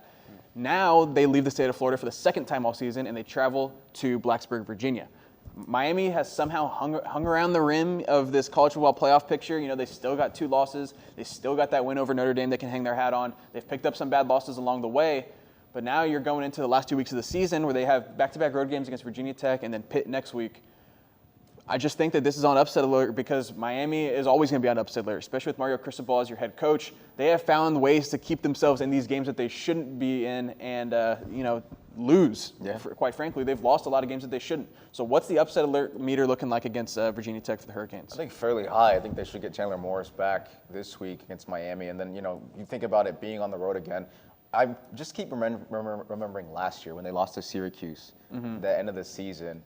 Now they leave the state of Florida for the second time all season, and they travel to Blacksburg, Virginia. Miami has somehow hung around the rim of this college football playoff picture. You know, they still got 2 losses. They still got that win over Notre Dame they can hang their hat on. They've picked up some bad losses along the way. But now you're going into the last 2 weeks of the season where they have back-to-back road games against Virginia Tech and then Pitt next week. I just think that this is on upset alert because Miami is always going to be on upset alert, especially with Mario Cristobal as your head coach. They have found ways to keep themselves in these games that they shouldn't be in and, lose. Yeah. Quite frankly, they've lost a lot of games that they shouldn't. So what's the upset alert meter looking like against Virginia Tech for the Hurricanes? I think fairly high. I think they should get Chandler Morris back this week against Miami. And then, you think about it being on the road again. I just keep remembering last year when they lost to Syracuse, the end of the season.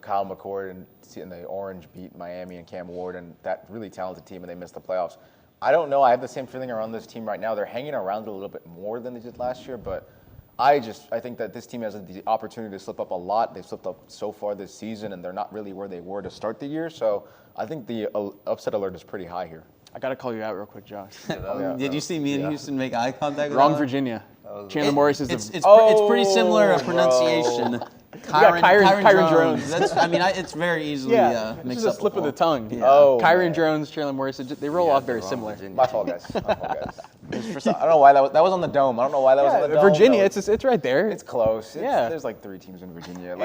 Kyle McCord and the Orange beat Miami and Cam Ward and that really talented team, and they missed the playoffs. I don't know. I have the same feeling around this team right now. They're hanging around a little bit more than they did last year, but I think that this team has the opportunity to slip up a lot. They've slipped up so far this season, and they're not really where they were to start the year. So I think the upset alert is pretty high here. I got to call you out real quick, Josh. Did you see me and Houston make eye contact? Wrong Virginia. Chandler Morris is it's pretty similar pronunciation. Kyron Drones. It's very easily it's mixed just up. a slip of the tongue. Yeah. Kyron Drones, Chandler Morris, they roll off very similar. My fault, guys. I don't know why that was on the dome. I don't know why that was on the dome. Virginia, it's right there. It's close. There's like 3 teams in Virginia.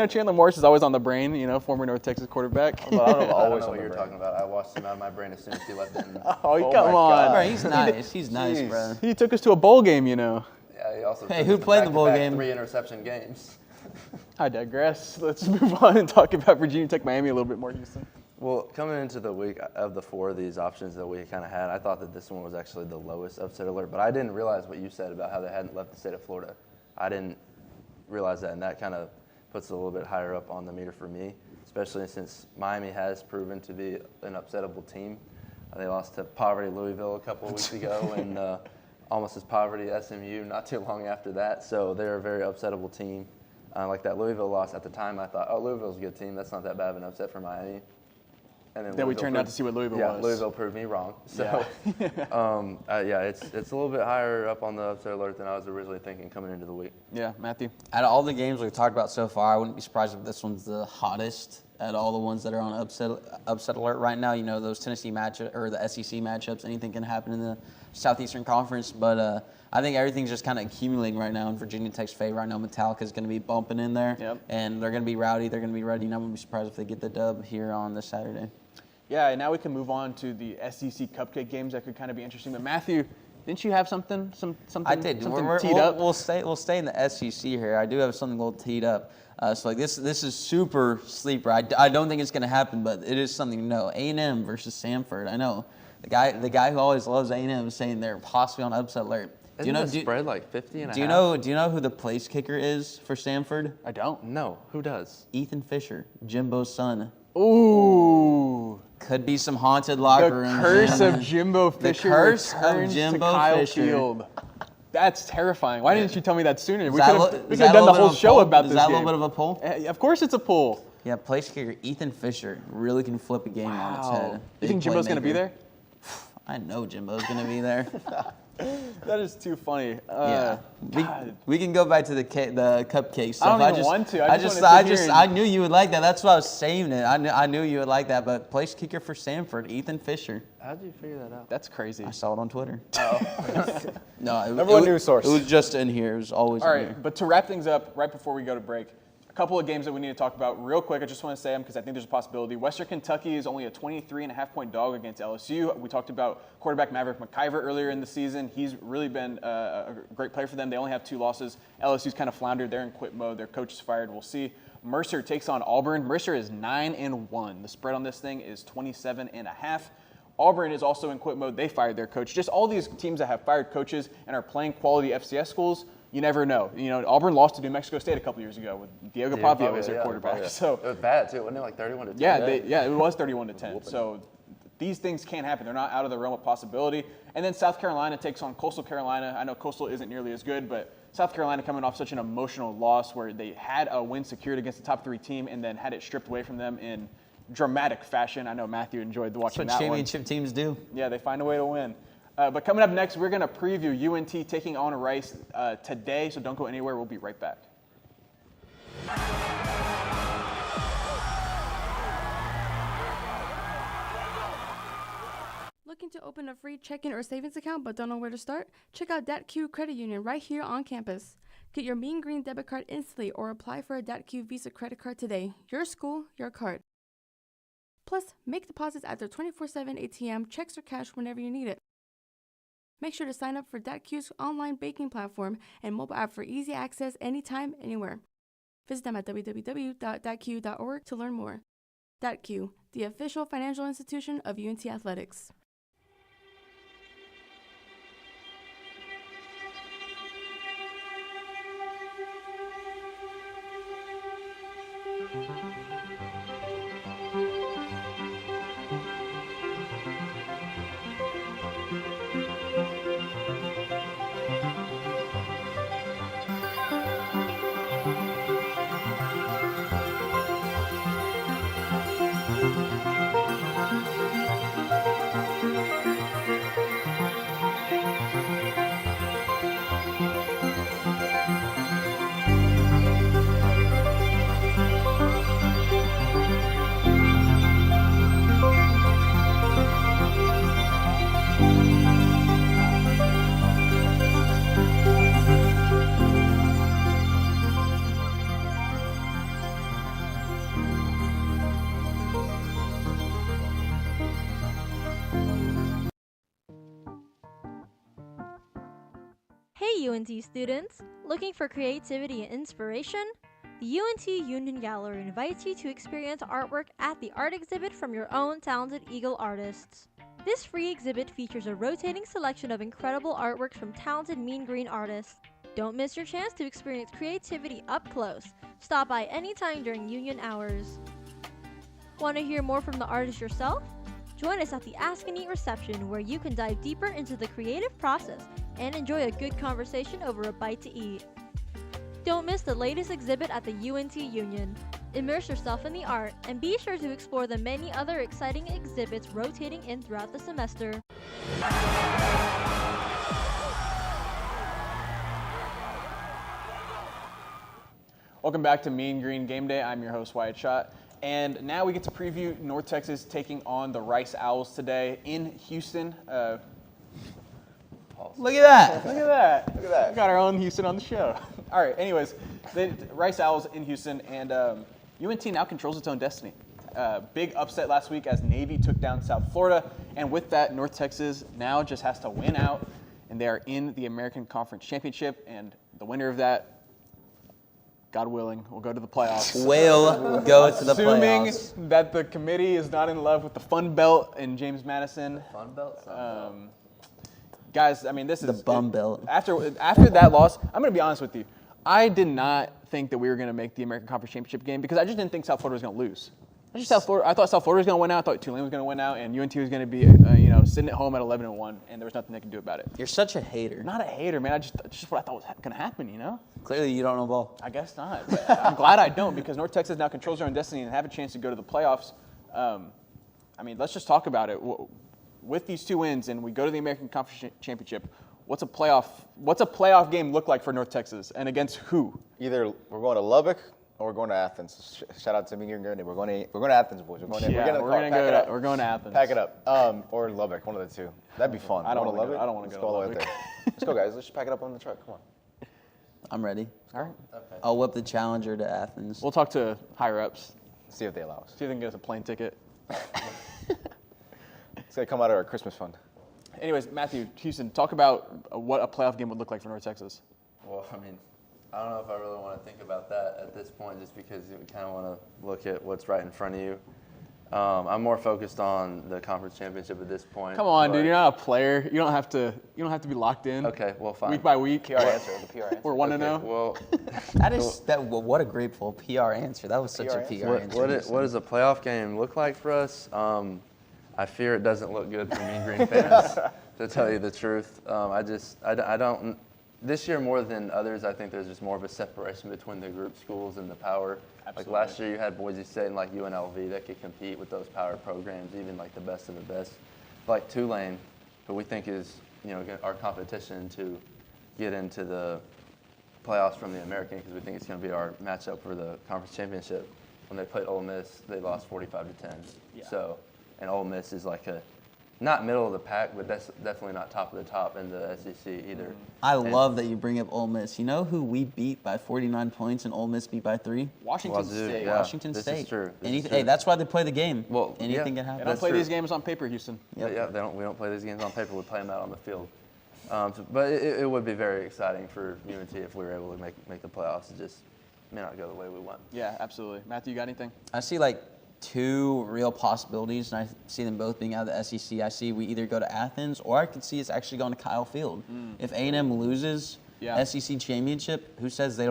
Chandler Morris is always on the brain. Former North Texas quarterback. I don't know what you're talking about. I watched him out of my brain as soon as he left it. Come on. Bro, he's nice. He's nice, bro. He took us to a bowl game, Yeah, he also who played the bowl game? 3 interception games. I digress. Let's move on and talk about Virginia Tech Miami a little bit more, Houston. Well, coming into the week, of the 4 of these options that we kind of had, I thought that this one was actually the lowest upset alert, but I didn't realize what you said about how they hadn't left the state of Florida. I didn't realize that, and that kind of puts it a little bit higher up on the meter for me, especially since Miami has proven to be an upsettable team. They lost to poverty Louisville a couple of weeks ago, and almost as poverty SMU not too long after that, so they're a very upsettable team. Like that Louisville loss at the time, I thought, Louisville's a good team. That's not that bad of an upset for Miami. And then we turned out to see what Louisville was. Yeah, Louisville proved me wrong. So, it's a little bit higher up on the upset alert than I was originally thinking coming into the week. Yeah, Matthew? Out of all the games we've talked about so far, I wouldn't be surprised if this one's the hottest out of all the ones that are on upset alert right now. Those Tennessee matchups or the SEC matchups, anything can happen in the Southeastern Conference. But I think everything's just kind of accumulating right now in Virginia Tech's favor. I know Metallica's going to be bumping in there, and they're going to be rowdy. They're going to be ready. And I wouldn't be surprised if they get the dub here on this Saturday. Yeah, and now we can move on to the SEC cupcake games that could kind of be interesting. But Matthew, didn't you have something? I did. Something teed up? We'll stay in the SEC here. I do have something a little teed up. This is super sleeper. I don't think it's going to happen, but it is something to know. A&M versus Samford. I know the guy who always loves A&M is saying they're possibly on upset alert. Isn't the spread like 50 and a half? Do you know who the place kicker is for Samford? I don't. No. Who does? Ethan Fisher, Jimbo's son. Ooh. Could be some haunted locker rooms. The curse of Jimbo Fisher returns to Kyle Field. That's terrifying. Why didn't you tell me that sooner? We could have done the whole show about this game. Is that a little bit of a pull? Of course it's a pull. Yeah, place kicker Ethan Fisher really can flip a game on its head. You think Jimbo's going to be there? I know Jimbo's going to be there. That is too funny. We can go back to the cupcake stuff. I don't even want to. I knew you would like that. That's why I was saving it. I knew you would like that. But place kicker for Samford, Ethan Fisher. How'd you figure that out? That's crazy. I saw it on Twitter. Oh. No, number one news source. It was just in here. It was always all in right. here. But to wrap things up, right before we go to break, a couple of games that we need to talk about real quick. I just want to say them because I think there's a possibility. Western Kentucky is only a 23.5-point dog against LSU. We talked about quarterback Maverick McIver earlier in the season. He's really been a great player for them. They only have 2 losses. LSU's kind of floundered. They're in quit mode. Their coach is fired. We'll see. Mercer takes on Auburn. Mercer is 9-1. The spread on this thing is 27.5. Auburn is also in quit mode. They fired their coach. Just all these teams that have fired coaches and are playing quality FCS schools, you never know. Auburn lost to New Mexico State a couple years ago with Diego Pavia as their quarterback. So it was bad too, wasn't it? Like 31-10. Yeah, it was 31-10. So these things can't happen. They're not out of the realm of possibility. And then South Carolina takes on Coastal Carolina. I know Coastal isn't nearly as good, but South Carolina coming off such an emotional loss where they had a win secured against the top 3 team and then had it stripped away from them in dramatic fashion. I know Matthew enjoyed watching that one. That's what championship teams do. Yeah, they find a way to win. But coming up next, we're going to preview UNT taking on Rice today, so don't go anywhere. We'll be right back. Looking to open a free checking or savings account but don't know where to start? Check out DatQ Credit Union right here on campus. Get your Mean Green debit card instantly or apply for a DatQ Visa credit card today. Your school, your card. Plus, make deposits at their 24/7 ATM, checks or cash whenever you need it. Make sure to sign up for DatQ's online banking platform and mobile app for easy access anytime, anywhere. Visit them at www.datq.org to learn more. DatQ, the official financial institution of UNT Athletics. Hey UNT students! Looking for creativity and inspiration? The UNT Union Gallery invites you to experience artwork at the art exhibit from your own talented Eagle artists. This free exhibit features a rotating selection of incredible artworks from talented Mean Green artists. Don't miss your chance to experience creativity up close. Stop by anytime during union hours. Want to hear more from the artist yourself? Join us at the Ask and Eat reception where you can dive deeper into the creative process and enjoy a good conversation over a bite to eat. Don't miss the latest exhibit at the UNT Union. Immerse yourself in the art and be sure to explore the many other exciting exhibits rotating in throughout the semester. Welcome back to Mean Green Game Day. I'm your host, Wyatt Schott. And now we get to preview North Texas taking on the Rice Owls today in Houston. Look at that. Look at that. Look at that. We got our own Houston on the show. All right, anyways, the Rice Owls in Houston, and UNT now controls its own destiny. Big upset last week as Navy took down South Florida, and with that, North Texas now just has to win out, and they are in the American Conference Championship, and the winner of that, God willing, will go to the playoffs. Will go to the playoffs. Assuming that the committee is not in love with the Fun Belt and James Madison. Fun Belt? Guys, I mean, this The is bum belt. After that loss, I'm going to be honest with you. I did not think that we were going to make the American Conference Championship game because I just didn't think South Florida was going to lose. I thought South Florida was going to win out. I thought Tulane was going to win out, and UNT was going to be, sitting at home at 11-1, and there was nothing they could do about it. You're such a hater. Not a hater, man. Just what I thought was going to happen, you know? Clearly, you don't know ball. I guess not. But I'm glad I don't because North Texas now controls their own destiny and have a chance to go to the playoffs. Let's just talk about it. With these 2 wins, and we go to the American Conference Championship. What's a playoff game look like for North Texas, and against who? Either we're going to Lubbock or we're going to Athens. Shout out to me and Gameday. We're going to Athens, boys. We're going to Athens. Pack it up. Or Lubbock, one of the two. That'd be fun. I don't want to go to Lubbock. Let's go, guys. Let's just pack it up on the truck. Come on. I'm ready. All right. Okay. I'll whip the Challenger to Athens. We'll talk to higher ups. See if they allow us. See if they can get us a plane ticket. It's going to come out of our Christmas fund. Anyways, Matthew, Houston, talk about what a playoff game would look like for North Texas. Well, I mean, I don't know if I really want to think about that at this point just because we kind of want to look at what's right in front of you. I'm more focused on the conference championship at this point. Come on, dude. You're not a player. You don't have to be locked in. Okay, well, fine. Week by week. PR answer. The PR answer. We're 1-0. Well, what a grateful PR answer. That was such a PR answer. What does a playoff game look like for us? I fear it doesn't look good for Mean Green fans, to tell you the truth. I don't. This year more than others, I think there's just more of a separation between the group schools and the power. Absolutely. Like last year, you had Boise State and like UNLV that could compete with those power programs, even like the best of the best. Like Tulane, who we think is our competition to get into the playoffs from the American, because we think it's going to be our matchup for the conference championship. When they played Ole Miss, they lost 45-10. Yeah. So, and Ole Miss is like not middle of the pack, but that's definitely not top of the top in the SEC either. I love that you bring up Ole Miss. You know who we beat by 49 points and Ole Miss beat by 3? Washington State. Yeah. Washington This State. is true. Hey, that's why they play the game. Well, anything yeah. can happen. They don't play these games on paper, Houston. Yep. Yeah, we don't play these games on paper. We play them out on the field. But it would be very exciting for UNT if we were able to make the playoffs. It just may not go the way we want. Yeah, absolutely. Matthew, you got anything? I see like 2 real possibilities, and I see them both being out of the SEC. I see we either go to Athens, or I could see us actually going to Kyle Field. If A&M loses SEC championship, who says they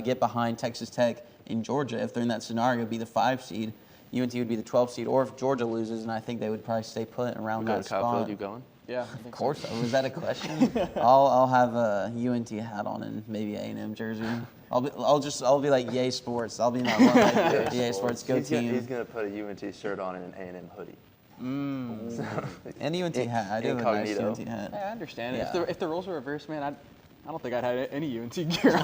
get behind Texas Tech in Georgia? If they're in that scenario, it'd be the 5 seed. UNT would be the 12 seed, or if Georgia loses, and I think they would probably stay put around that spot. Kyle Field, you going? Yeah, of course. Was that a question? I'll have a UNT hat on and maybe A&M jersey. I'll be like Yay Sports. I'll be in that one like Yay Sports go team. He's gonna put a UNT shirt on and an A&M hoodie. And UNT hat. I do have a nice UNT hat. I understand it. Yeah. If the roles were reversed, man, I don't think I'd had any UNT gear.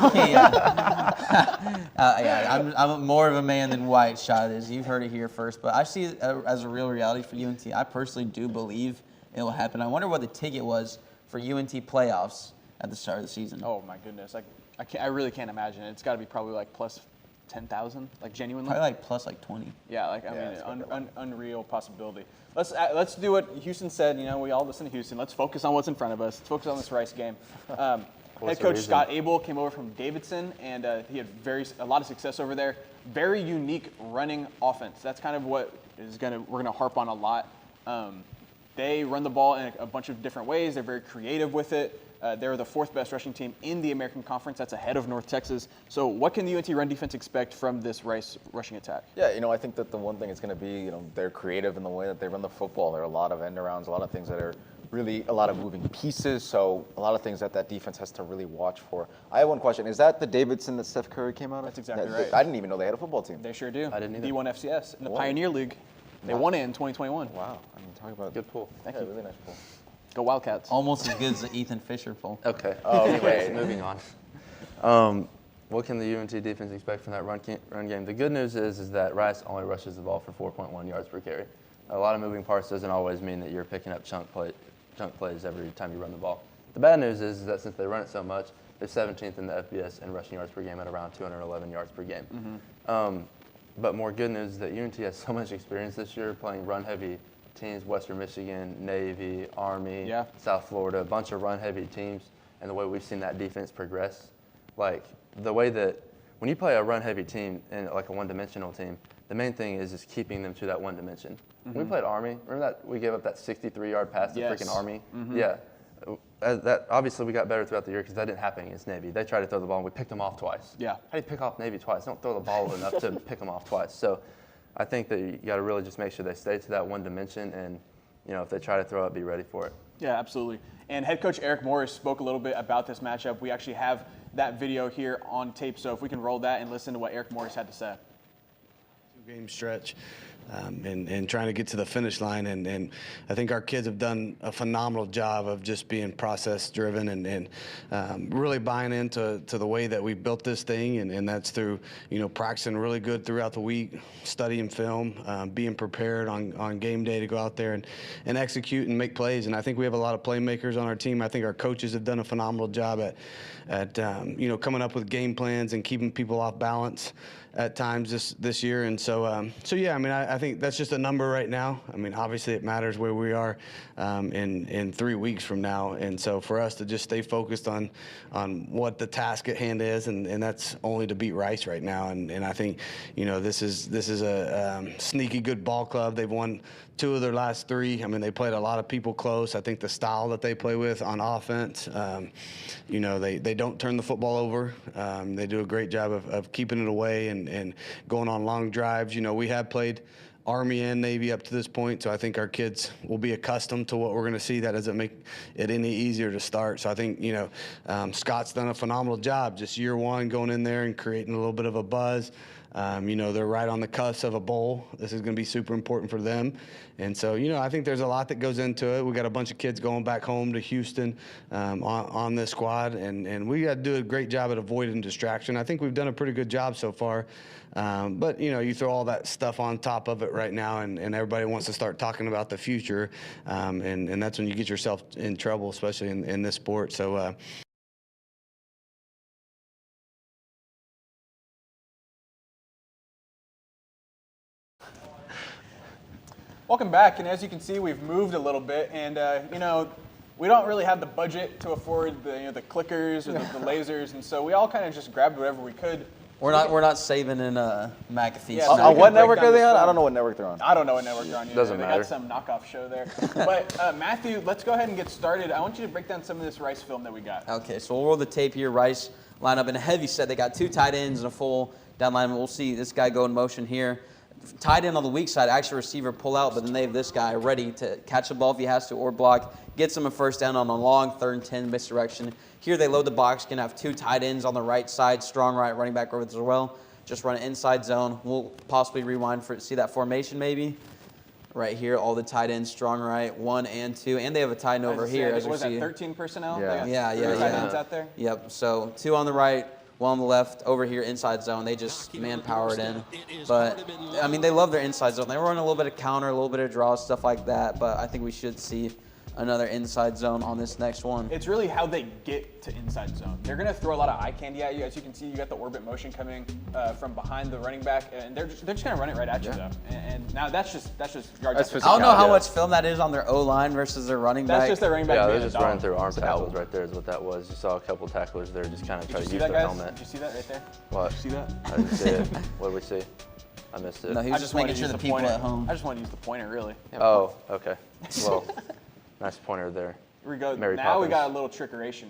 I'm more of a man than White shot is. You've heard it here first, but I see it as a real reality for UNT. I personally do believe it will happen. I wonder what the ticket was for UNT playoffs at the start of the season. Oh my goodness, I really can't imagine it. It's got to be probably like plus 10,000, like genuinely. Probably like plus like 20. Yeah, like I mean, unreal possibility. Let's do what Houston said. We all listen to Houston. Let's focus on what's in front of us. Let's focus on this Rice game. Head coach Scott Abel came over from Davidson, and he had a lot of success over there. Very unique running offense. That's kind of what we're gonna harp on a lot. They run the ball in a bunch of different ways. They're very creative with it. They're the 4th best rushing team in the American Conference. That's ahead of North Texas. So what can the UNT run defense expect from this Rice rushing attack? Yeah, I think that the one thing is going to be, they're creative in the way that they run the football. There are a lot of end arounds, a lot of things that are really a lot of moving pieces. So a lot of things that defense has to really watch for. I have one question. Is that the Davidson that Steph Curry came out of? That's exactly right. I didn't even know they had a football team. They sure do. I didn't either. D1 FCS in the Pioneer League. They won it in 2021. Wow. Talk about good pull. Thank you. Really nice pull. Go Wildcats. Almost as good as the Ethan Fisher pull. Okay. Anyways, moving on. What can the UNT defense expect from that run game? The good news is that Rice only rushes the ball for 4.1 yards per carry. A lot of moving parts doesn't always mean that you're picking up chunk plays every time you run the ball. The bad news is that since they run it so much, they're 17th in the FBS in rushing yards per game at around 211 yards per game. But more good news is that UNT has so much experience this year playing run-heavy teams, Western Michigan, Navy, Army, South Florida, a bunch of run-heavy teams, and the way we've seen that defense progress. Like, the way that when you play a run-heavy team and like a one-dimensional team, the main thing is just keeping them to that one dimension. When we played Army, remember that we gave up that 63-yard pass to freaking Army? Yeah. That obviously we got better throughout the year because that didn't happen against Navy. They tried to throw the ball and we picked them off twice. Yeah. How do you pick off Navy twice? Don't throw the ball enough to pick them off twice. So I think that you got to really just make sure they stay to that one dimension, and if they try to throw it, be ready for it. Yeah, absolutely. And head coach Eric Morris spoke a little bit about this matchup. We actually have that video here on tape, so if we can roll that and listen to what Eric Morris had to say. 2-game stretch. And trying to get to the finish line. And I think our kids have done a phenomenal job of just being process-driven and really buying into the way that we built this thing. And that's through, practicing really good throughout the week, studying film, being prepared on game day to go out there and execute and make plays. And I think we have a lot of playmakers on our team. I think our coaches have done a phenomenal job at coming up with game plans and keeping people off balance at times this year. And so yeah, I mean, I think that's just a number right now. I mean, obviously it matters where we are in 3 weeks from now. And so for us to just stay focused on what the task at hand is, and that's only to beat Rice right now. And I think, this is a sneaky good ball club. They've won 2 of their last 3. I mean, they played a lot of people close. I think the style that they play with on offense, they don't turn the football over. They do a great job of keeping it away and going on long drives. We have played Army and Navy up to this point, so I think our kids will be accustomed to what we're going to see. That doesn't make it any easier to start. So I think, Scott's done a phenomenal job just year one going in there and creating a little bit of a buzz. They're right on the cusp of a bowl. This is going to be super important for them. And so, I think there's a lot that goes into it. We got a bunch of kids going back home to Houston on this squad, and we got to do a great job at avoiding distraction. I think we've done a pretty good job so far. But, you throw all that stuff on top of it right now, and everybody wants to start talking about the future. And that's when you get yourself in trouble, especially in this sport. So, Welcome back, and as you can see, we've moved a little bit, and we don't really have the budget to afford the clickers or the lasers, and so we all kind of just grabbed whatever we could. We're not saving in McAfee. Yeah, what network are they on? I don't know what network they're on. I don't know what network they're on either. Doesn't They matter. got some knockoff show there. But Matthew, let's go ahead and get started. I want you to break down some of this Rice film that we got. Okay, so we'll roll the tape here. Rice line up in a heavy set. They got 2 tight ends and a full down lineman. We'll see this guy go in motion here. Tight end on the weak side, actually receiver pull out, but then they have this guy ready to catch the ball if he has to or block. Gets him a first down on a long 3rd and 10 misdirection. Here they load the box, going to have 2 tight ends on the right side, strong right running back over as well. Just run an inside zone. We'll possibly rewind for see that formation maybe. Right here, all the tight ends, strong right, 1 and 2, and they have a tight end over here. As was that 13 personnel? Yeah. Tight ends out there? Yep, so 2 on the right, 1 on the left, over here, inside zone. They just manpower it in. But, I mean, they love their inside zone. They run a little bit of counter, a little bit of draw, stuff like that, but I think we should see another inside zone on this next one. It's really how they get to inside zone. They're going to throw a lot of eye candy at you. As you can see, you got the orbit motion coming from behind the running back, and they're just going to run it right at you, though. And now that's just yard I don't know how much film that is on their O-line versus their running back. That's just their running back. Yeah, they're just running through arm tackles right there is what that was. You saw a couple tacklers there just kind of try to use their helmet. Did you see that right there? What? Did you see that? I didn't see it. What did we see? I missed it. No, he was just making sure the people at home. I just want to use the pointer, really. Oh, okay. Well, nice pointer there. Here we go. Mary now Poppins. we got a little trickeration.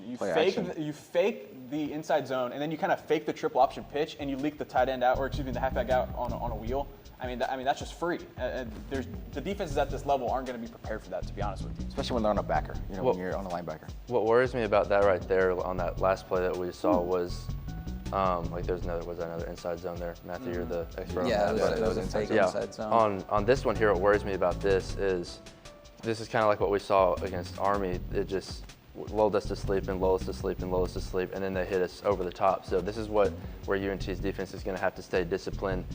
You fake the inside zone, and then you kind of fake the triple option pitch, and you leak the tight end out, or excuse me, the halfback out on a wheel. I mean, that's just free. The defenses at this level aren't going to be prepared for that, to be honest with you. Especially when they're on a backer, when you're on a linebacker. What worries me about that right there on that last play that we saw was, was another inside zone there. Matthew, you're the expert on that. Yeah, it was a fake inside zone. On this one here, what worries me about this is kind of like what we saw against Army. It just lulled us to sleep and lulled us to sleep and lulled us to sleep, and then they hit us over the top. So this is where UNT's defense is going to have to stay disciplined.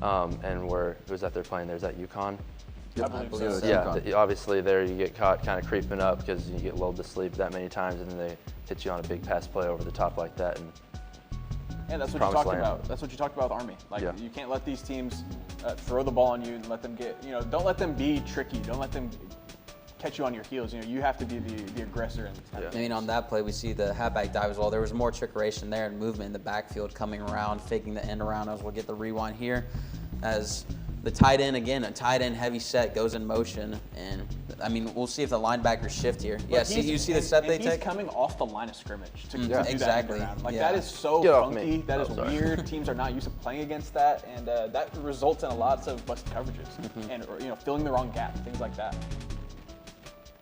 And who's that they're playing there? Is that UConn? I believe so. Yeah, obviously there you get caught kind of creeping up because you get lulled to sleep that many times, and then they hit you on a big pass play over the top like that. And yeah, that's what you talked about. That's what you talked about with Army. You can't let these teams throw the ball on you and let them get. Don't let them be tricky. Don't let them catch you on your heels. You have to be the aggressor. I mean, on that play, we see the halfback dive as well. There was more trickeration there and movement in the backfield coming around, faking the end around as we'll get the rewind here. As the tight end, again, a tight end heavy set goes in motion. And, I mean, we'll see if the linebackers shift here. Yeah, you see the set they take? He's coming off the line of scrimmage to do exactly. that end around. That is so funky. That is weird. Teams are not used to playing against that. And that results in lots of busted coverages and filling the wrong gap, things like that.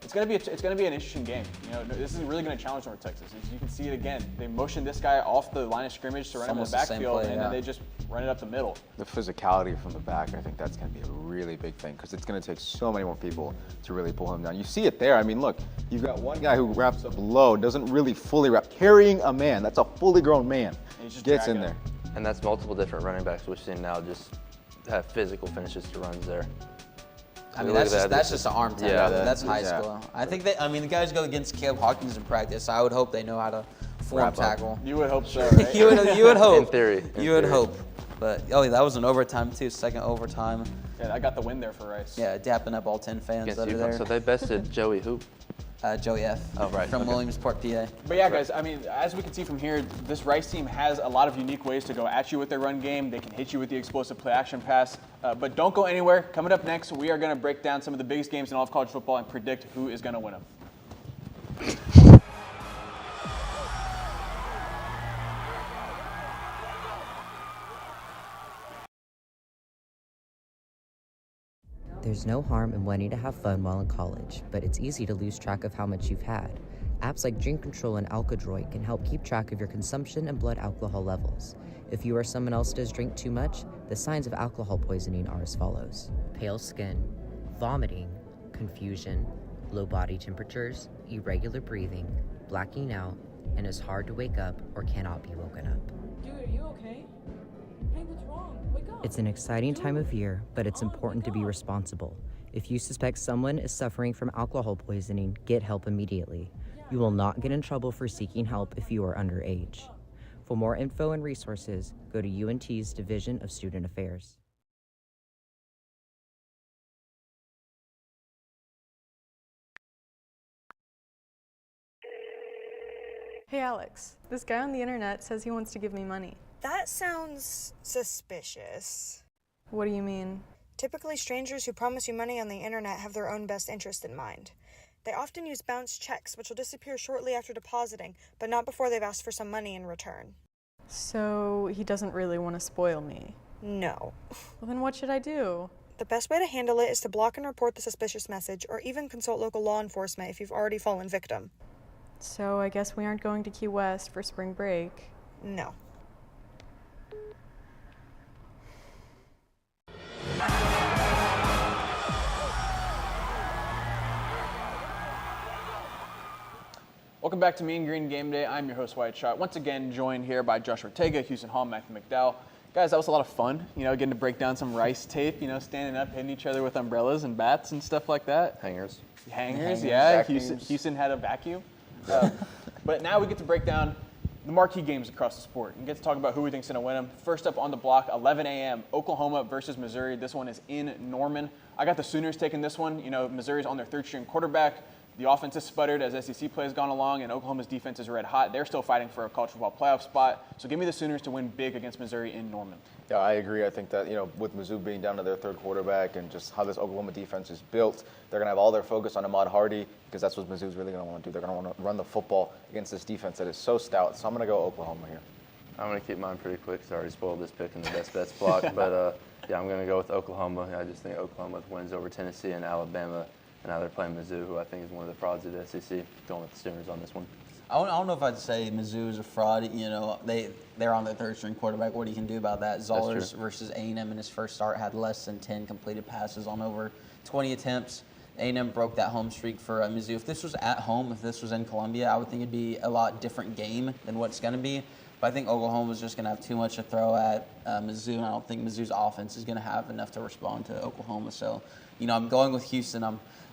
It's gonna be an interesting game. This is really gonna challenge North Texas. As you can see it again. They motion this guy off the line of scrimmage to run him in the backfield, and then they just run it up the middle. The physicality from the back, I think that's gonna be a really big thing because it's gonna take so many more people to really pull him down. You see it there. I mean, look, you've got one guy who wraps up low, doesn't really fully wrap, carrying a man. That's a fully grown man. And he just gets in there. And that's multiple different running backs we've seen now just have physical finishes to runs there. I mean, that's just an arm tackle. Yeah, that's high school. I think the guys go against Caleb Hawkins in practice. I would hope they know how to form tackle. You would hope so, right? you would hope. In theory. You would hope. But, that was an overtime, too, second overtime. Yeah, I got the win there for Rice. Yeah, dapping up all 10 fans that are there. So they bested Joey who? Joey F. Oh, right. From Williamsport, PA. But yeah, guys, I mean, as we can see from here, this Rice team has a lot of unique ways to go at you with their run game. They can hit you with the explosive play-action pass. But don't go anywhere. Coming up next, we are going to break down some of the biggest games in all of college football and predict who is going to win them. There's no harm in wanting to have fun while in college, but it's easy to lose track of how much you've had. Apps like Drink Control and Alkadroid can help keep track of your consumption and blood alcohol levels. If you or someone else does drink too much, the signs of alcohol poisoning are as follows: pale skin, vomiting, confusion, low body temperatures, irregular breathing, blacking out, and it's hard to wake up or cannot be woken up. Dude, are you okay? Hey, what's wrong? Wake up. It's an exciting time of year, but it's important to be responsible. If you suspect someone is suffering from alcohol poisoning, get help immediately. You will not get in trouble for seeking help if you are underage. For more info and resources, go to UNT's Division of Student Affairs. Hey Alex, this guy on the internet says he wants to give me money. That sounds suspicious. What do you mean? Typically, strangers who promise you money on the internet have their own best interest in mind. They often use bounce checks, which will disappear shortly after depositing, but not before they've asked for some money in return. So he doesn't really want to spoil me? No. Well, then what should I do? The best way to handle it is to block and report the suspicious message, or even consult local law enforcement if you've already fallen victim. So I guess we aren't going to Key West for spring break. No. Welcome back to Mean Green Game Day. I'm your host, Wyatt Schott. Once again, joined here by Josh Ortega, Houston Hall, Matthew McDowell. Guys, that was a lot of fun, getting to break down some Rice tape, standing up, hitting each other with umbrellas and bats and stuff like that. Hangers, yeah. Houston had a vacuum. But now we get to break down the marquee games across the sport and get to talk about who we think's going to win them. First up on the block, 11 a.m., Oklahoma versus Missouri. This one is in Norman. I got the Sooners taking this one. Missouri's on their third-string quarterback. The offense has sputtered as SEC play has gone along, and Oklahoma's defense is red hot. They're still fighting for a college football playoff spot. So give me the Sooners to win big against Missouri in Norman. Yeah, I agree. I think that, with Mizzou being down to their third quarterback and just how this Oklahoma defense is built, they're going to have all their focus on Ahmad Hardy because that's what Mizzou's really going to want to do. They're going to want to run the football against this defense that is so stout. So I'm going to go Oklahoma here. I'm going to keep mine pretty quick because I already spoiled this pick in the best bets block. But, yeah, I'm going to go with Oklahoma. I just think Oklahoma wins over Tennessee and Alabama. And now they're playing Mizzou, who I think is one of the frauds of the SEC. Going with the Sooners on this one. I don't know if I'd say Mizzou is a fraud. They're on their third-string quarterback. What you can do about that? Zollers versus A&M in his first start had less than 10 completed passes on over 20 attempts. A&M broke that home streak for Mizzou. If this was at home, if this was in Columbia, I would think it'd be a lot different game than what it's going to be. But I think Oklahoma's just going to have too much to throw at Mizzou, and I don't think Mizzou's offense is going to have enough to respond to Oklahoma. So, I'm going with Houston.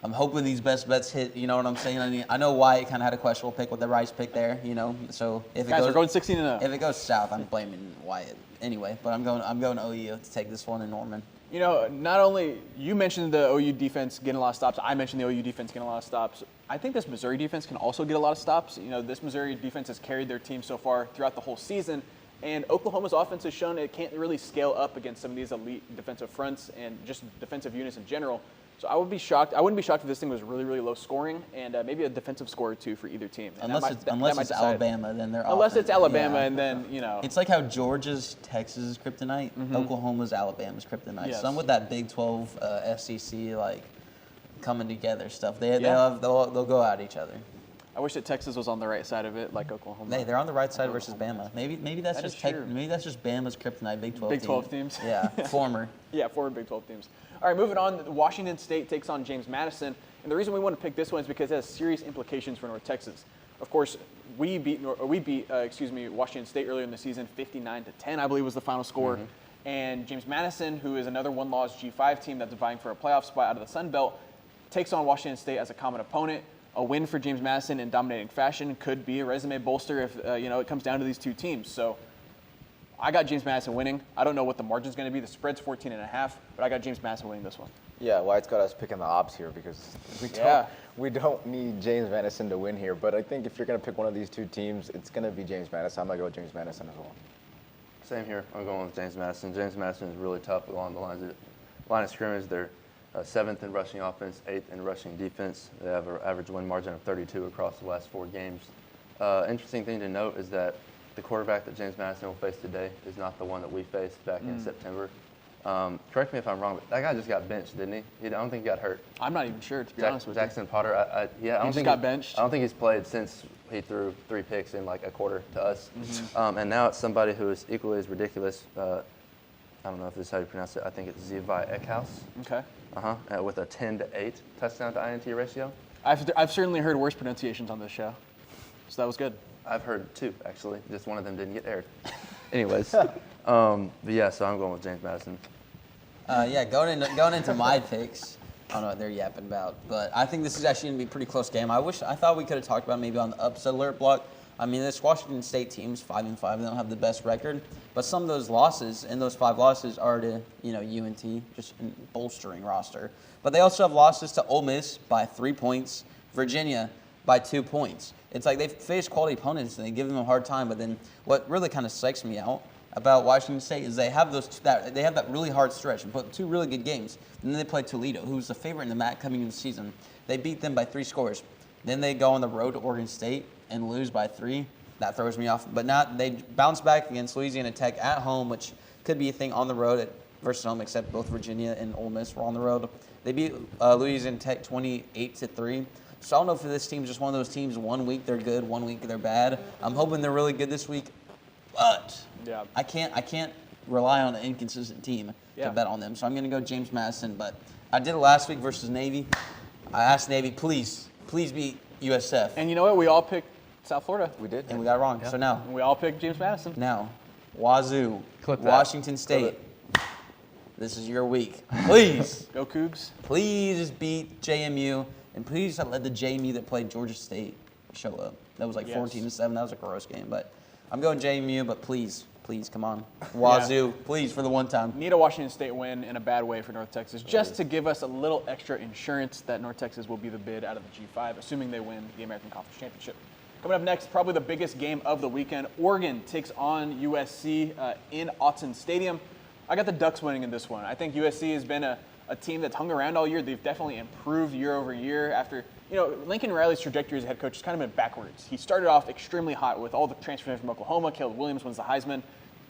I'm hoping these best bets hit. You know what I'm saying? I know Wyatt kind of had a questionable pick with the Rice pick there. So if it Guys, goes, we're going 16-0. If it goes south, I'm blaming Wyatt anyway. But I'm going OU to take this one in Norman. Not only you mentioned the OU defense getting a lot of stops, I mentioned the OU defense getting a lot of stops. I think this Missouri defense can also get a lot of stops. This Missouri defense has carried their team so far throughout the whole season. And Oklahoma's offense has shown it can't really scale up against some of these elite defensive fronts and just defensive units in general. So I wouldn't be shocked if this thing was really, really low scoring and maybe a defensive score or two for either team. And unless it's Alabama, then they're unless offense. It's Alabama, yeah. And then It's like how Georgia's Texas' kryptonite, Oklahoma's Alabama's kryptonite. Yes. Some with that Big 12 SEC coming together stuff. They'll go at each other. I wish that Texas was on the right side of it, like Oklahoma. They're on the right side versus Bama. Maybe that's just Bama's kryptonite. Big 12. Big 12 teams. Yeah, former. Yeah, former Big 12 teams. All right, moving on. Washington State takes on James Madison, and the reason we want to pick this one is because it has serious implications for North Texas. Of course, we beat Washington State earlier in the season, 59-10, I believe was the final score. And James Madison, who is another one-loss G5 team that's vying for a playoff spot out of the Sun Belt, takes on Washington State as a common opponent. A win for James Madison in dominating fashion could be a resume bolster if it comes down to these two teams. So I got James Madison winning. I don't know what the margin's going to be. The spread's 14.5, but I got James Madison winning this one. Yeah, White's got us picking the odds here because we don't need James Madison to win here. But I think if you're going to pick one of these two teams, it's going to be James Madison. I'm going to go with James Madison as well. Same here. I'm going with James Madison. James Madison is really tough along the line of scrimmage. They're 7th in rushing offense, 8th in rushing defense. They have an average win margin of 32 across the last 4 games. Interesting thing to note is that the quarterback that James Madison will face today is not the one that we faced back in September. Correct me if I'm wrong, but that guy just got benched, didn't he? I don't think he got hurt. I'm not even sure, to be honest with you. Jackson Potter, I don't think got benched. I don't think he's played since he threw 3 picks in like a quarter to us. And now it's somebody who is equally as ridiculous. I don't know if this is how you pronounce it. I think it's Zevi Eckhouse. Okay. With a 10-8 touchdown to INT ratio. I've certainly heard worse pronunciations on this show, so that was good. I've heard 2, actually. Just one of them didn't get aired. Anyways, but yeah, so I'm going with James Madison. Going into my picks, I don't know what they're yapping about, but I think this is actually going to be a pretty close game. I thought we could have talked about maybe on the upset alert block. I mean, this Washington State team's 5-5. They don't have the best record, but some of those losses and those 5 losses are to UNT, just bolstering roster. But they also have losses to Ole Miss by 3 points, Virginia by 2 points. It's like they've faced quality opponents and they give them a hard time. But then what really kind of psychs me out about Washington State is they have that really hard stretch and put 2 really good games. And then they play Toledo, who's the favorite in the MAC coming into the season. They beat them by 3 scores. Then they go on the road to Oregon State and lose by 3. That throws me off. But now they bounce back against Louisiana Tech at home, which could be a thing on the road versus home, except both Virginia and Ole Miss were on the road. They beat Louisiana Tech 28-3. So I don't know if this team's just one of those teams, 1 week they're good, 1 week they're bad. I'm hoping they're really good this week, but I can't rely on an inconsistent team to bet on them. So I'm going to go James Madison, but I did it last week versus Navy. I asked Navy, please beat USF. And you know what? We all picked South Florida. We did. And we got it wrong. Yeah. So now. And we all picked James Madison. Now, Wazoo, Washington State. This is your week. Please. Go Cougs. Please beat JMU. And please let the JMU that played Georgia State show up. That was like 14-7. That was a gross game. But I'm going JMU, but please, come on. Wazoo, please, for the one time. Need a Washington State win in a bad way for North Texas, just to give us a little extra insurance that North Texas will be the bid out of the G5, assuming they win the American Conference Championship. Coming up next, probably the biggest game of the weekend. Oregon takes on USC in Autzen Stadium. I got the Ducks winning in this one. I think USC has been a team that's hung around all year. They've definitely improved year over year after, Lincoln Riley's trajectory as a head coach has kind of been backwards. He started off extremely hot with all the transfers from Oklahoma. Caleb Williams wins the Heisman.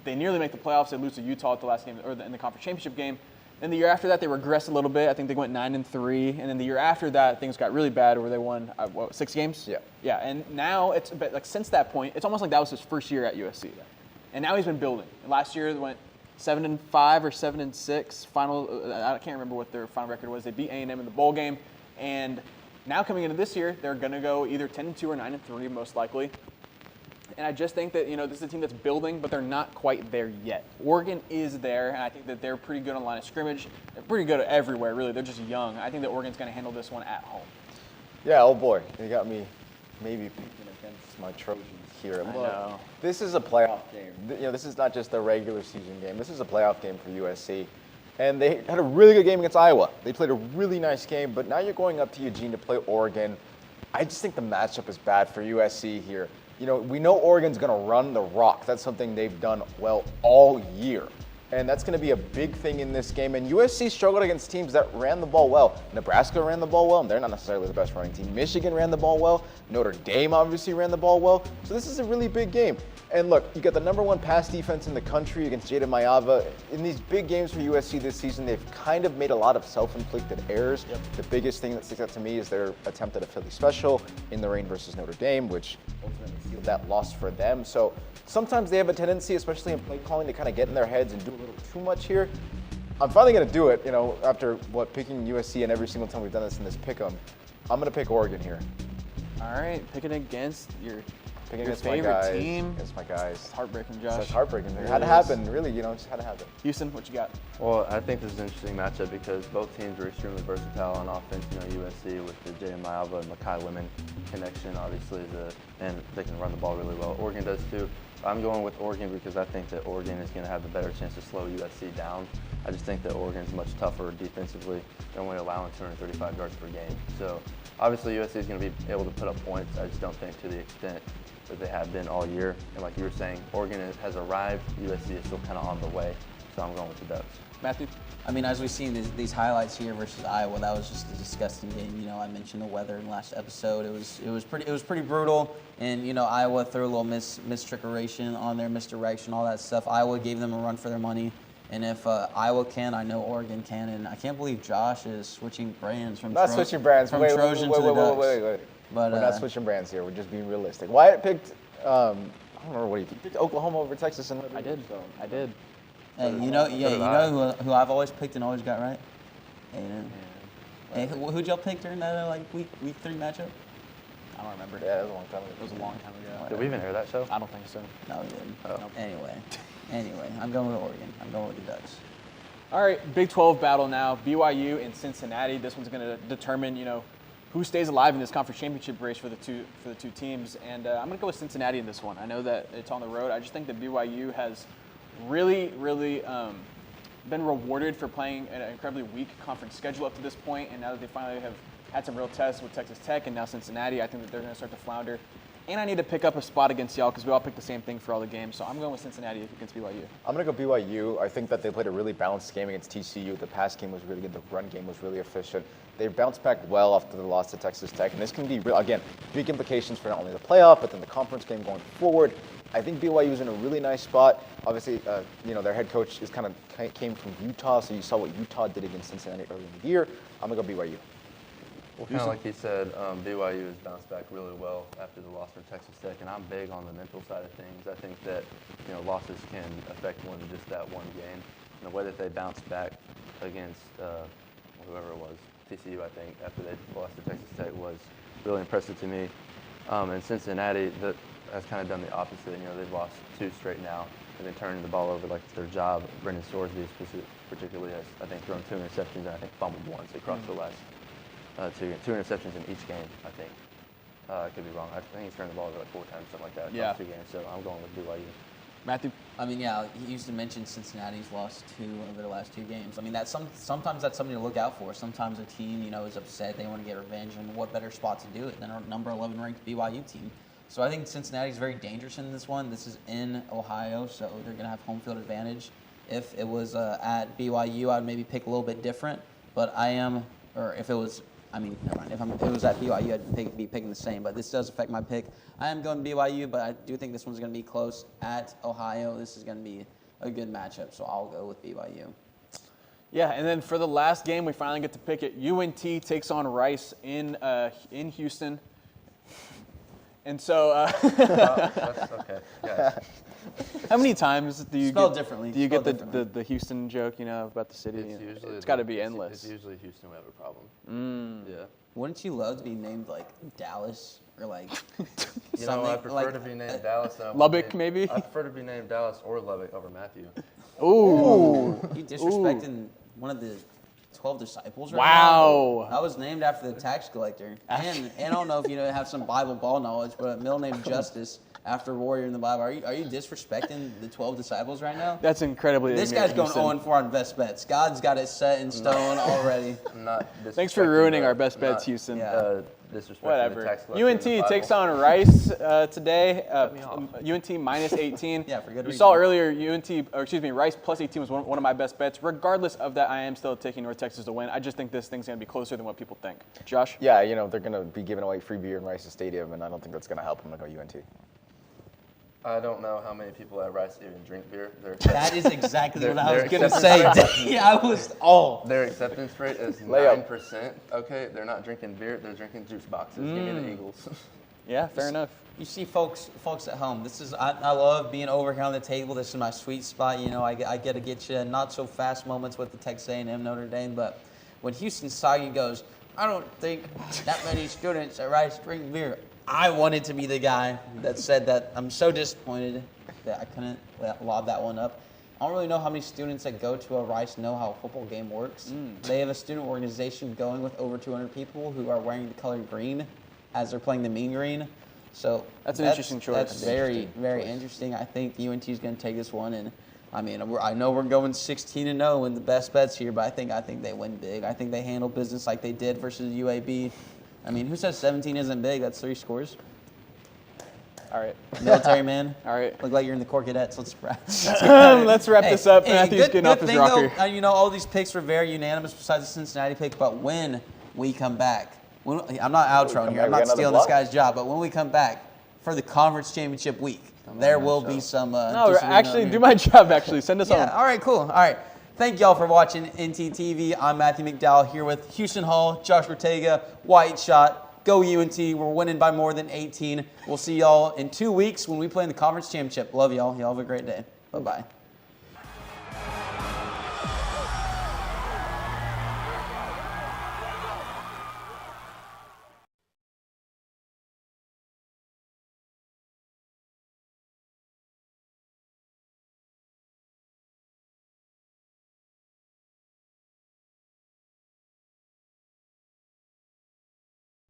They nearly make the playoffs. They lose to Utah at the last game, or in the conference championship game. Then the year after that, they regressed a little bit. I think they went 9-3. And then the year after that, things got really bad where they won, 6 games? Yeah. Yeah, and now it's since that point, it's almost like that was his first year at USC. And now he's been building. And last year, they went 7-5 or 7-6. Final, I can't remember what their final record was. They beat A&M in the bowl game. And now coming into this year, they're going to go either 10-2 or 9-3 most likely. And I just think that, this is a team that's building, but they're not quite there yet. Oregon is there, and I think that they're pretty good on the line of scrimmage. They're pretty good everywhere, really. They're just young. I think that Oregon's going to handle this one at home. Yeah, oh boy. You got me maybe picking against my Trojans here. I know. This is a playoff game. This is not just a regular season game. This is a playoff game for USC. And they had a really good game against Iowa. They played a really nice game, but now you're going up to Eugene to play Oregon. I just think the matchup is bad for USC here. We know Oregon's going to run the rock. That's something they've done well all year. And that's going to be a big thing in this game. And USC struggled against teams that ran the ball well. Nebraska ran the ball well, and they're not necessarily the best running team. Michigan ran the ball well. Notre Dame obviously ran the ball well. So this is a really big game. And look, you got the #1 pass defense in the country against Jada Mayava. In these big games for USC this season, they've kind of made a lot of self-inflicted errors. The biggest thing that sticks out to me is their attempt at a Philly special in the rain versus Notre Dame, which ultimately sealed that loss for them. So sometimes they have a tendency, especially in play calling, to kind of get in their heads and do a little too much here. I'm finally going to do it, after picking USC and every single time we've done this in this pick'em. I'm going to pick Oregon here. All right, picking against your against favorite my guys, team. Against my guys. It's heartbreaking, Josh. It's heartbreaking. It had to happen, really, just had to happen. Houston, what you got? Well, I think this is an interesting matchup because both teams are extremely versatile on offense. USC with the Jada Mayava and Makai Lemon connection, obviously, and they can run the ball really well. Oregon does too. I'm going with Oregon because I think that Oregon is going to have the better chance to slow USC down. I just think that Oregon is much tougher defensively. They're only allowing 235 yards per game. So obviously USC is going to be able to put up points. I just don't think to the extent that they have been all year. And like you were saying, Oregon has arrived. USC is still kind of on the way. So I'm going with the Ducks. Matthew? I mean, as we've seen these highlights here versus Iowa, that was just a disgusting game. You know, I mentioned the weather in the last episode. It was pretty brutal, and you know, Iowa threw a little mistrickeration on there, misdirection, all that stuff. Iowa gave them a run for their money, and if Iowa can, I know Oregon can. And I can't believe Josh is switching brands from switching brands. From Wait, Trojan to the Ducks. Wait. But we're not switching brands here. We're just being realistic. Wyatt picked. I don't remember what he picked. Oklahoma over Texas, and I did. I did. Hey, you know who I've always picked and always got right? Hey, who'd y'all pick during that week 3 matchup? I don't remember. Yeah, it was a long time ago. It was a long time ago. Did we even hear that show? I don't think so. No, we didn't. Oh. Nope. Anyway, I'm going with Oregon. I'm going with the Ducks. All right, Big 12 battle now. BYU and Cincinnati. This one's going to determine, who stays alive in this conference championship race for the two teams. And I'm going to go with Cincinnati in this one. I know that it's on the road. I just think that BYU has really been rewarded for playing an incredibly weak conference schedule up to this point, and now that they finally have had some real tests with Texas Tech and now Cincinnati, I think that they're going to start to flounder. And I need to pick up a spot against y'all because we all picked the same thing for all the games, so I'm going with Cincinnati against BYU. I'm going to go BYU. I think that they played a really balanced game against TCU. The pass game was really good. The run game was really efficient. They bounced back well after the loss to Texas Tech, and this can be, again, big implications for not only the playoff, but then the conference game going forward. I think BYU is in a really nice spot. Obviously, their head coach came from Utah, so you saw what Utah did against Cincinnati early in the year. I'm going to go BYU. Well, kind of like he said, BYU has bounced back really well after the loss from Texas Tech, and I'm big on the mental side of things. I think that losses can affect more than just that one game. And the way that they bounced back against whoever it was, TCU, I think, after they lost to Texas Tech was really impressive to me. And Cincinnati has kind of done the opposite. They've lost 2 straight now, and they're turning the ball over like it's their job. Brendan Sorsby particularly has, I think, thrown 2 interceptions and I think fumbled once across the last 2 interceptions in each game, I think. I could be wrong. I think he's turned the ball over like 4 times, something like that, across 2 games. So I'm going with BYU. Matthew? I mean, yeah, he used to mention Cincinnati's lost 2 of their last 2 games. I mean, sometimes that's something to look out for. Sometimes a team, is upset. They want to get revenge, and what better spot to do it than our number 11 ranked BYU team? So I think Cincinnati's very dangerous in this one. This is in Ohio, so they're going to have home field advantage. If it was at BYU, I'd maybe pick a little bit different. But if it was at BYU, I'd be picking the same. But this does affect my pick. I am going BYU, but I do think this one's going to be close at Ohio. This is going to be a good matchup, so I'll go with BYU. Yeah, and then for the last game, we finally get to pick it. UNT takes on Rice in Houston. And so, that's okay. Yeah. How many times do you Spelled get, differently. do you Spelled get differently. the Houston joke, about the city? It's got to be endless. It's usually Houston we have a problem. Yeah. Wouldn't you love to be named like Dallas or like I prefer to be named Dallas. Lubbock, maybe? I prefer to be named Dallas or Lubbock over Matthew. Ooh. You disrespecting one of the 12 disciples right Wow. now? I was named after the tax collector. And I don't know if you have some Bible ball knowledge, but a middle name Justice after warrior in the Bible. Are you disrespecting the 12 disciples right now? That's incredibly This guy's going 0-4 on best bets. God's got it set in stone already. I'm not Thanks for ruining our best bets, Houston. Disrespecting Whatever. the tax collector in the UNT takes Bible. on Rice today. UNT minus 18. Yeah, for good You reason. saw earlier Rice plus 18 was one of my best bets. Regardless of that, I am still taking North Texas to win. I just think this thing's going to be closer than what people think. Josh? Yeah, they're going to be giving away free beer in Rice's Stadium, and I don't think that's going to help. I'm going to go UNT. I don't know how many people at Rice even drink beer. That is exactly what I was going to say. Their acceptance rate is 9%. Okay, they're not drinking beer, they're drinking juice boxes. Give me the Eagles. Yeah, fair enough. You see, folks at home, I love being over here on the table. This is my sweet spot. I get to get you not so fast moments with the Texas A&M Notre Dame, but when Houston Sagi goes, I don't think that many students at Rice drink beer. I wanted to be the guy that said that. I'm so disappointed that I couldn't lob that one up. I don't really know how many students that go to a Rice know how a football game works. They have a student organization going with over 200 people who are wearing the color green as they're playing the mean green. So that's an interesting choice. That's very interesting. I think UNT is going to take this one, and I mean, I know we're going 16-0 in the best bets here, but I think they win big. I think they handle business like they did versus UAB. I mean, who says 17 isn't big? That's 3 scores. All right. Military man. All right. Look like you're in the Corcadettes. Let's wrap this up. Matthew's getting off his rocker. Though, you know, all these picks were very unanimous besides the Cincinnati pick, but when we come back, I'm not outroing here. I'm not stealing this guy's job, but when we come back for the conference championship week, there will be some. No, actually, do my job. Actually, send us home. All right, cool. All right. Thank y'all for watching NTTV. I'm Matthew McDowell here with Houston Hall, Josh Ortega, White Shot. Go UNT. We're winning by more than 18. We'll see y'all in 2 weeks when we play in the conference championship. Love y'all. Y'all have a great day. Bye-bye.